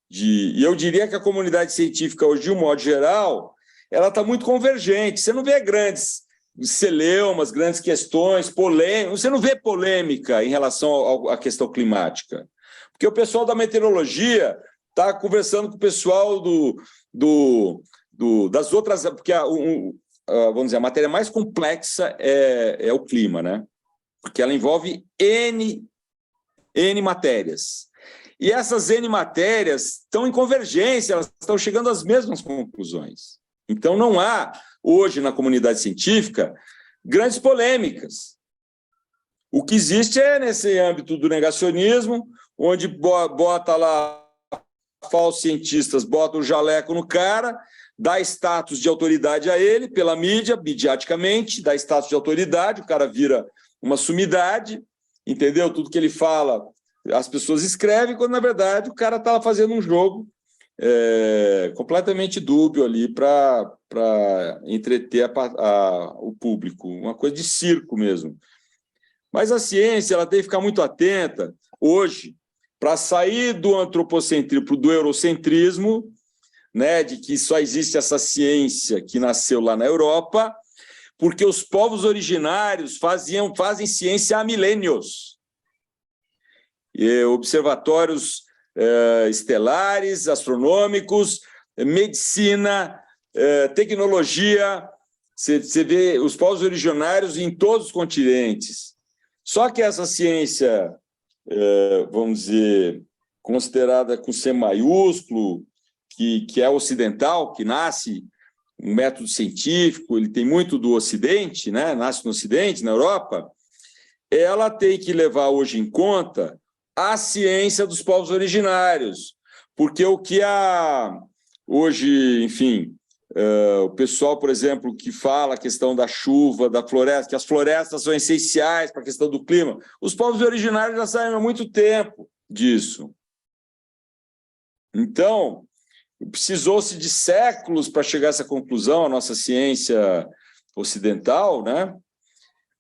E eu diria que a comunidade científica hoje, de um modo geral, ela está muito convergente. Você não vê grandes celeumas, grandes questões, polêmicas. Você não vê polêmica em relação à questão climática. Porque o pessoal da meteorologia está conversando com o pessoal das outras... Porque, vamos dizer, a matéria mais complexa é o clima, né? Porque ela envolve N matérias. E essas N matérias estão em convergência, elas estão chegando às mesmas conclusões. Então, não há, hoje, na comunidade científica, grandes polêmicas. O que existe é nesse âmbito do negacionismo, onde bota lá falsos cientistas, bota o jaleco no cara, dá status de autoridade a ele, pela mídia, midiaticamente, dá status de autoridade, o cara vira uma sumidade, entendeu? Tudo que ele fala, as pessoas escrevem, quando, na verdade, o cara estava fazendo um jogo completamente dúbio ali para entreter o público, uma coisa de circo mesmo. Mas a ciência ela tem que ficar muito atenta, hoje, para sair do antropocentrismo, do eurocentrismo, né, de que só existe essa ciência que nasceu lá na Europa, porque os povos originários fazem ciência há milênios. Observatórios estelares, astronômicos, medicina, tecnologia, você vê os povos originários em todos os continentes. Só que essa ciência, vamos dizer, considerada com C maiúsculo, que é ocidental, que nasce um método científico, ele tem muito do Ocidente, né? Nasce no Ocidente, na Europa, ela tem que levar hoje em conta a ciência dos povos originários, porque o que hoje, enfim, o pessoal, por exemplo, que fala a questão da chuva, da floresta, que as florestas são essenciais para a questão do clima, os povos originários já sabem há muito tempo disso. Então, precisou-se de séculos para chegar a essa conclusão, a nossa ciência ocidental, né?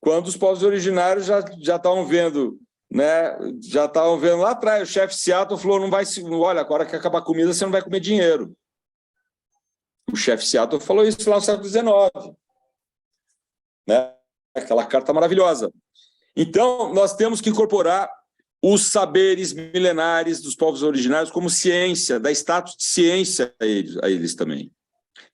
Quando os povos originários já estavam vendo, né? Já estavam vendo lá atrás. O chefe Seattle falou: não vai, olha, agora que acabar a comida, você não vai comer dinheiro. O chefe Seattle falou isso lá no século XIX, né? Aquela carta maravilhosa. Então, nós temos que incorporar os saberes milenares dos povos originários como ciência, dar status de ciência a eles também.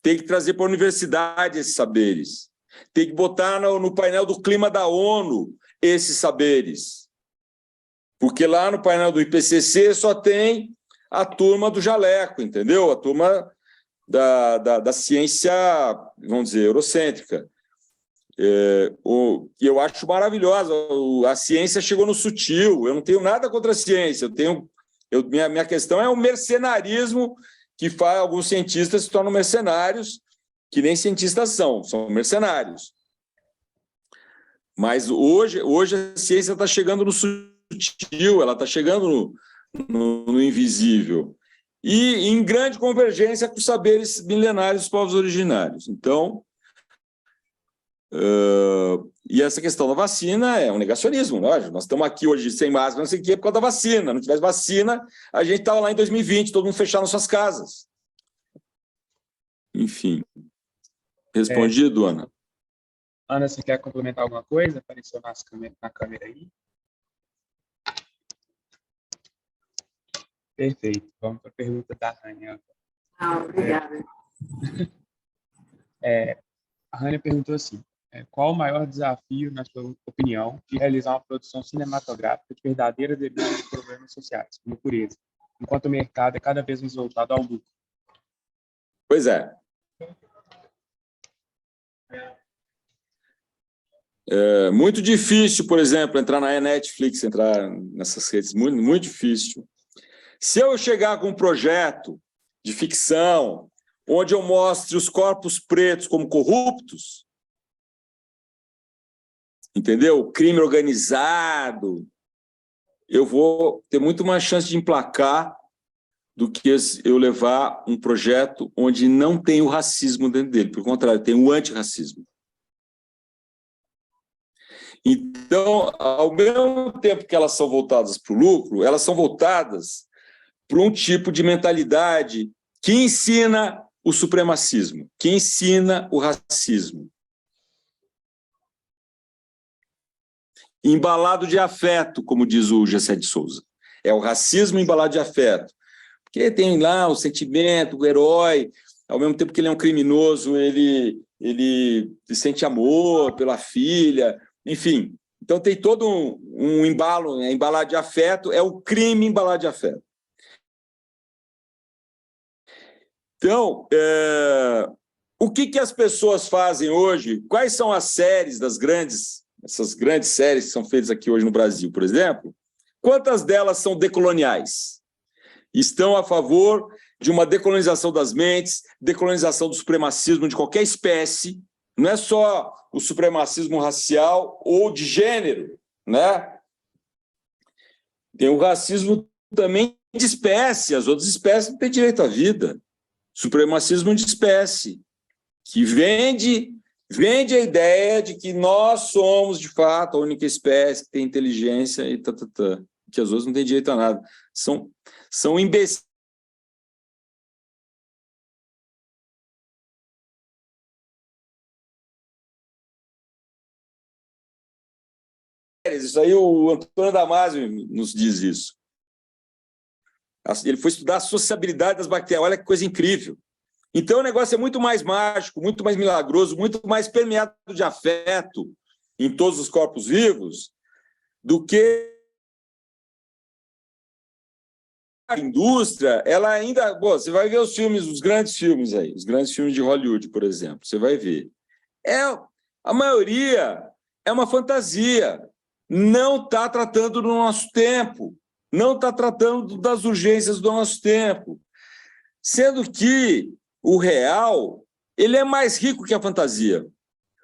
Tem que trazer para a universidade esses saberes. Tem que botar no painel do clima da ONU esses saberes. Porque lá no painel do IPCC só tem a turma do jaleco, entendeu? A turma da ciência, vamos dizer, eurocêntrica. Eu acho maravilhosa. A ciência chegou no sutil. Eu não tenho nada contra a ciência. Minha questão é o mercenarismo que faz alguns cientistas se tornam mercenários, que nem cientistas são mercenários. Mas hoje a ciência está chegando no sutil, ela está chegando no invisível. E em grande convergência com os saberes milenários dos povos originários. Então, E essa questão da vacina é um negacionismo, lógico. Nós estamos aqui hoje sem máscara, não sei o quê, por causa da vacina. Não tivesse vacina, a gente estava lá em 2020, todo mundo fechado nas suas casas. Enfim. Respondido, Ana? Ana, você quer complementar alguma coisa? Apareceu na câmera aí. Perfeito. Vamos para a pergunta da Rania. Obrigada. A Rania perguntou assim: qual o maior desafio, na sua opinião, de realizar uma produção cinematográfica de verdadeira denúncia de problemas sociais, como pureza, enquanto o mercado é cada vez mais voltado ao lucro? Pois é. É muito difícil, por exemplo, entrar na Netflix, entrar nessas redes, muito, muito difícil. Se eu chegar com um projeto de ficção, onde eu mostre os corpos pretos como corruptos, entendeu? Crime organizado, eu vou ter muito mais chance de emplacar do que eu levar um projeto onde não tem o racismo dentro dele. Pelo contrário, tem o antirracismo. Então, ao mesmo tempo que elas são voltadas para o lucro, elas são voltadas para um tipo de mentalidade que ensina o supremacismo, que ensina o racismo. Embalado de afeto, como diz o Gessé de Souza. É o racismo embalado de afeto. Porque tem lá o sentimento, o herói, ao mesmo tempo que ele é um criminoso, ele sente amor pela filha, enfim. Então tem todo um embalo, né? Embalado de afeto é o crime embalado de afeto. Então, o que as pessoas fazem hoje? Quais são as séries essas grandes séries que são feitas aqui hoje no Brasil, por exemplo? Quantas delas são decoloniais? Estão a favor de uma decolonização das mentes, decolonização do supremacismo de qualquer espécie, não é só o supremacismo racial ou de gênero, né? Tem o racismo também de espécie, as outras espécies não têm direito à vida. Supremacismo de espécie, que vende a ideia de que nós somos, de fato, a única espécie que tem inteligência e que as outras não têm direito a nada. São imbecis. Isso aí o Antônio Damasio nos diz isso. Ele foi estudar a sociabilidade das bactérias. Olha que coisa incrível. Então, o negócio é muito mais mágico, muito mais milagroso, muito mais permeado de afeto em todos os corpos vivos do que a indústria. Ela ainda... Bom, você vai ver os grandes filmes aí, os grandes filmes de Hollywood, por exemplo, você vai ver. A maioria é uma fantasia, não está tratando do nosso tempo, não está tratando das urgências do nosso tempo, sendo que o real, ele é mais rico que a fantasia.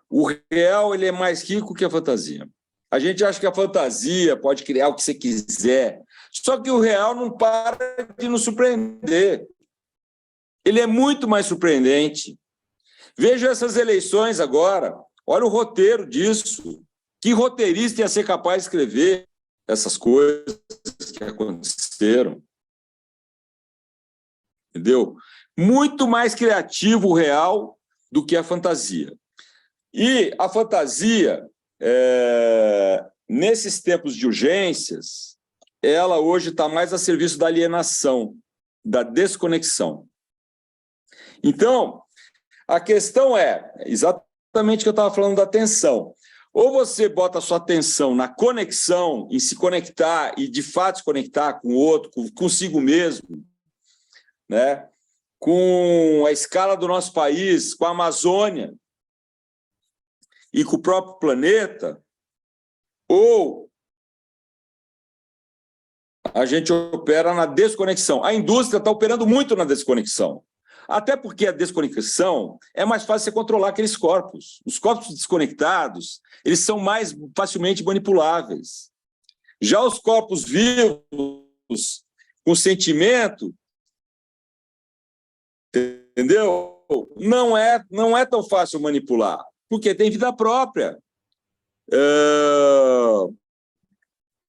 O real, ele é mais rico que a fantasia. A gente acha que a fantasia pode criar o que você quiser, só que o real não para de nos surpreender. Ele é muito mais surpreendente. Veja essas eleições agora, olha o roteiro disso. Que roteirista ia ser capaz de escrever essas coisas que aconteceram? Entendeu? Muito mais criativo o real do que a fantasia. E a fantasia, nesses tempos de urgências, ela hoje está mais a serviço da alienação, da desconexão. Então, a questão é exatamente o que eu estava falando da atenção. Ou você bota a sua atenção na conexão, em se conectar e, de fato, se conectar com o outro, consigo mesmo, né? Com a escala do nosso país, com a Amazônia e com o próprio planeta, ou a gente opera na desconexão. A indústria está operando muito na desconexão. Até porque a desconexão é mais fácil você controlar aqueles corpos. Os corpos desconectados, eles são mais facilmente manipuláveis. Já os corpos vivos, com sentimento, entendeu? Não é tão fácil manipular. porque tem vida própria.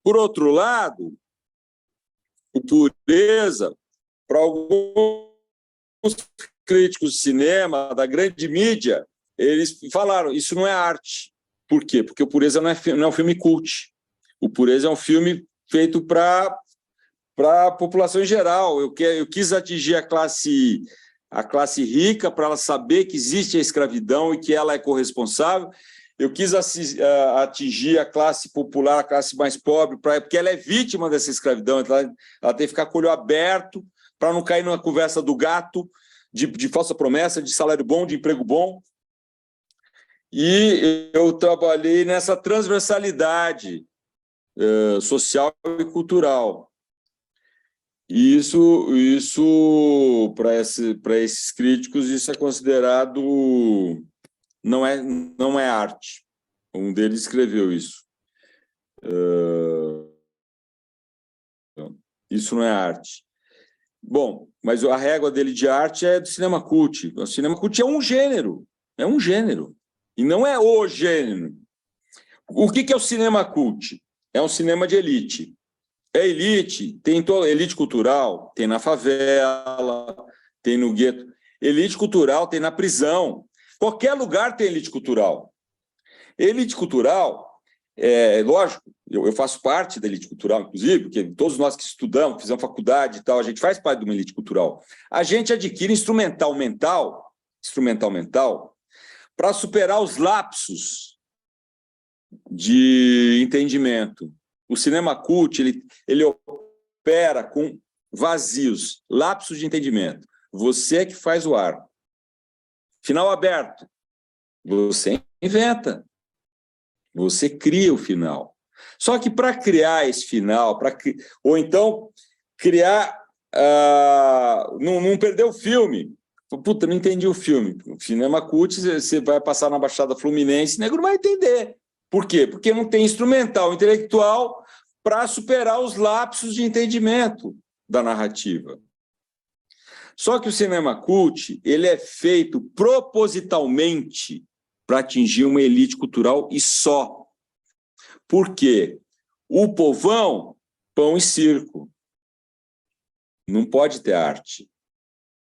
Por outro lado, o Pureza, para alguns críticos de cinema, da grande mídia, eles falaram, isso não é arte. Por quê? Porque o Pureza não é um filme cult. O Pureza é um filme feito para a população em geral. Eu quis atingir a classe rica para ela saber que existe a escravidão e que ela é corresponsável. Eu quis atingir a classe popular, a classe mais pobre, porque ela é vítima dessa escravidão. Ela tem que ficar com o olho aberto para não cair numa conversa do gato, de falsa promessa, de salário bom, de emprego bom. E eu trabalhei nessa transversalidade social e cultural. E isso para esses críticos, isso é considerado... Não é arte. Um deles escreveu isso. Isso não é arte. Bom, mas a régua dele de arte é do cinema cult. O cinema cult é um gênero. É um gênero. E não é o gênero. O que é o cinema cult? É um cinema de elite. É elite, tem toda elite cultural, tem na favela, tem no gueto. Elite cultural tem na prisão. Qualquer lugar tem elite cultural. Elite cultural, lógico, eu faço parte da elite cultural, inclusive, porque todos nós que estudamos, fizemos faculdade e tal, a gente faz parte de uma elite cultural. A gente adquire instrumental mental, para superar os lapsos de entendimento. O cinema cult, ele opera com vazios, lapsos de entendimento. Você é que faz o arco. Final aberto. Você inventa. Você cria o final. Só que para criar esse final, ou então criar... não perder o filme. Puta, não entendi o filme. O cinema cult, você vai passar na Baixada Fluminense, o negro não vai entender. Por quê? Porque não tem instrumental intelectual para superar os lapsos de entendimento da narrativa. Só que o cinema cult, ele é feito propositalmente para atingir uma elite cultural e só. Por quê? O povão, pão e circo. Não pode ter arte.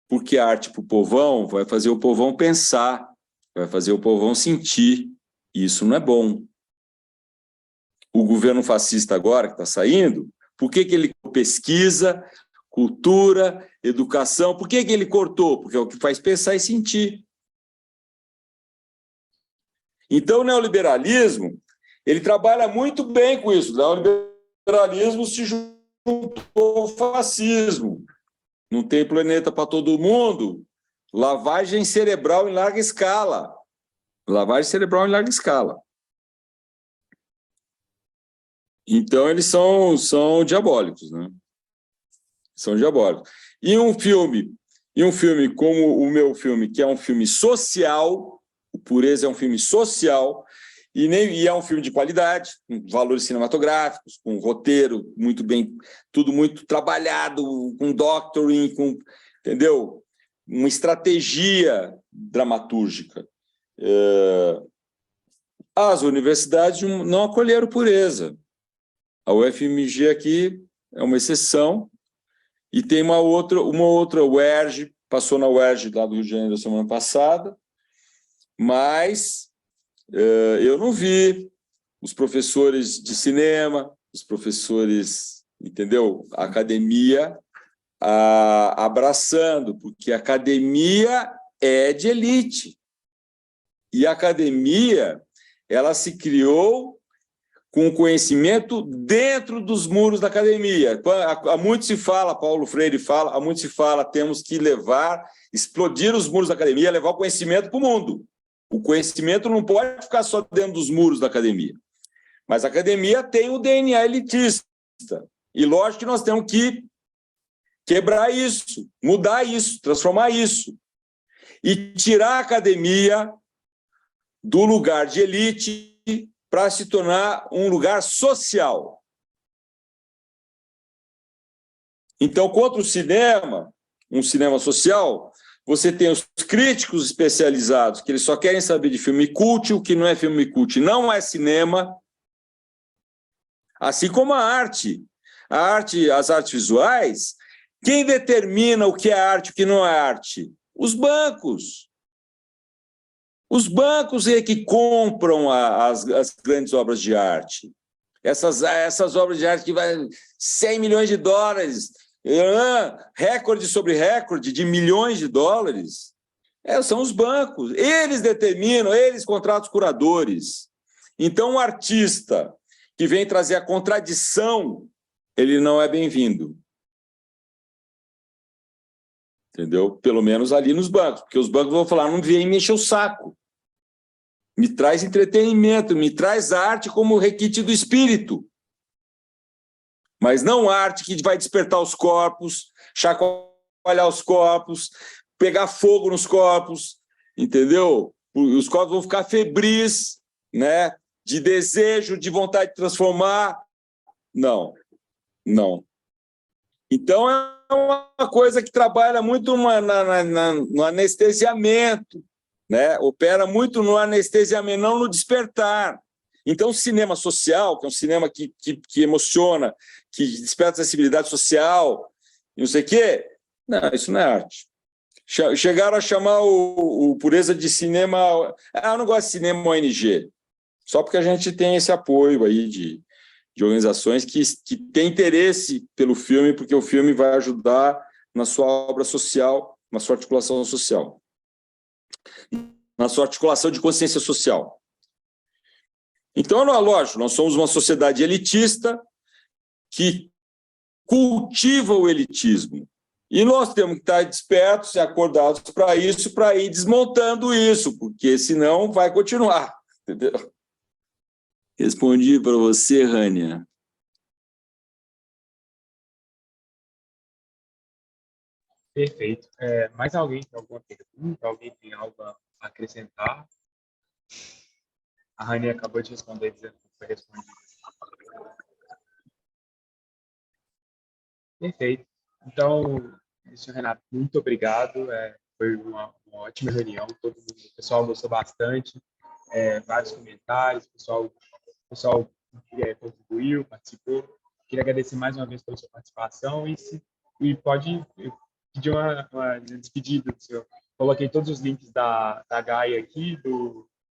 Porque a arte para o povão vai fazer o povão pensar, vai fazer o povão sentir. E isso não é bom. O governo fascista agora, que está saindo, por que ele pesquisa, cultura, educação? Por que ele cortou? Porque é o que faz pensar e sentir. Então, o neoliberalismo, ele trabalha muito bem com isso. O neoliberalismo se juntou ao fascismo. Não tem planeta para todo mundo. Lavagem cerebral em larga escala. Lavagem cerebral em larga escala. Então, eles são diabólicos, né? São diabólicos. E um filme como o meu filme, que é um filme social, o Pureza é um filme social, e é um filme de qualidade, com valores cinematográficos, com roteiro muito bem, tudo muito trabalhado, com doctoring, entendeu? Uma estratégia dramatúrgica. As universidades não acolheram Pureza. A UFMG aqui é uma exceção, e tem uma outra UERJ, passou na UERJ lá do Rio de Janeiro semana passada, mas eu não vi os professores de cinema, os professores, entendeu? A academia abraçando, porque a academia é de elite. E a academia, ela se criou com conhecimento dentro dos muros da academia. Há muito se fala, Paulo Freire fala, há muito se fala, temos que explodir os muros da academia, levar o conhecimento para o mundo. O conhecimento não pode ficar só dentro dos muros da academia. Mas a academia tem o DNA elitista. E lógico que nós temos que quebrar isso, mudar isso, transformar isso. E tirar a academia do lugar de elite para se tornar um lugar social. Então, contra o cinema, um cinema social, você tem os críticos especializados, que eles só querem saber de filme cult, o que não é filme cult não é cinema, assim como a arte. As artes visuais, quem determina o que é arte e o que não é arte? Os bancos. Os bancos é que compram as grandes obras de arte. Essas obras de arte que valem 100 milhões de dólares, recorde sobre recorde de milhões de dólares, são os bancos. Eles determinam, eles contratam os curadores. Então, o artista que vem trazer a contradição, ele não é bem-vindo. Entendeu? Pelo menos ali nos bancos, porque os bancos vão falar, não vem me encher o saco. Me traz entretenimento, me traz arte como requinte do espírito. Mas não arte que vai despertar os corpos, chacoalhar os corpos, pegar fogo nos corpos, entendeu? Os corpos vão ficar febris, né? De desejo, de vontade de transformar. Não, não. Então, é uma coisa que trabalha muito no anestesiamento, né? Opera muito no anestesiamento, não no despertar. Então, o cinema social, que é um cinema que emociona, que desperta sensibilidade social, não sei o quê, não, isso não é arte. Chegaram a chamar o Pureza de cinema... eu não gosto de cinema ONG, só porque a gente tem esse apoio aí de organizações que têm interesse pelo filme, porque o filme vai ajudar na sua obra social, na sua articulação social, na sua articulação de consciência social. Então, lógico, nós somos uma sociedade elitista que cultiva o elitismo. E nós temos que estar despertos e acordados para isso, para ir desmontando isso, porque senão vai continuar. Entendeu? Respondi para você, Rania. Perfeito. Mais alguém tem alguma pergunta? Alguém tem algo a acrescentar? A Rania acabou de responder, dizendo que foi respondida. Perfeito. Então, senhor Renato, muito obrigado. Foi uma ótima reunião. O pessoal gostou bastante. Vários comentários, o pessoal contribuiu, participou. Queria agradecer mais uma vez pela sua participação e pode pedir uma despedida do senhor. Coloquei todos os links da Gaia aqui,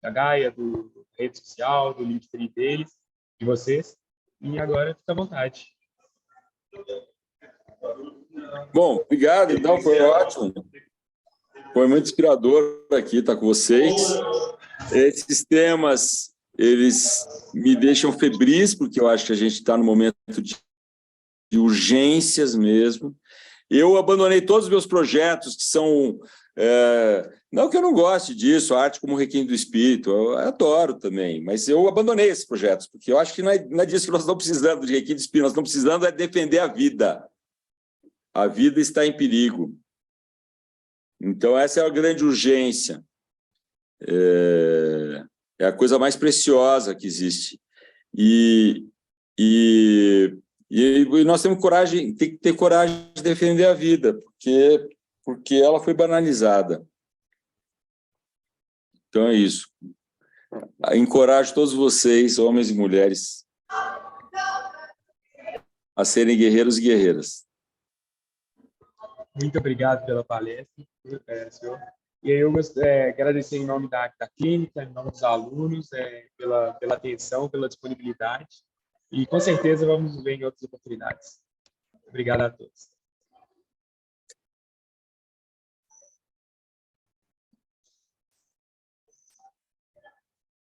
da Gaia, do rede social, do Linktree deles, de vocês. E agora, fica à vontade. Bom, obrigado. Então, foi ótimo. Foi muito inspirador aqui estar com vocês. Esses temas, eles me deixam febris, porque eu acho que a gente está no momento de urgências mesmo. Eu abandonei todos os meus projetos que são... não que eu não goste disso, a arte como requinte do espírito, eu adoro também, mas eu abandonei esses projetos, porque eu acho que não é disso que nós estamos precisando, de requinte do espírito, nós estamos precisando é defender a vida. A vida está em perigo. Então, essa é a grande urgência. É a coisa mais preciosa que existe. E nós temos coragem, tem que ter coragem de defender a vida, porque ela foi banalizada. Então é isso. Encorajo todos vocês, homens e mulheres, a serem guerreiros e guerreiras. Muito obrigado pela palestra, senhor. E aí eu gostaria de agradecer em nome da clínica, em nome dos alunos, pela atenção, pela disponibilidade. E com certeza vamos nos ver em outras oportunidades. Obrigado a todos.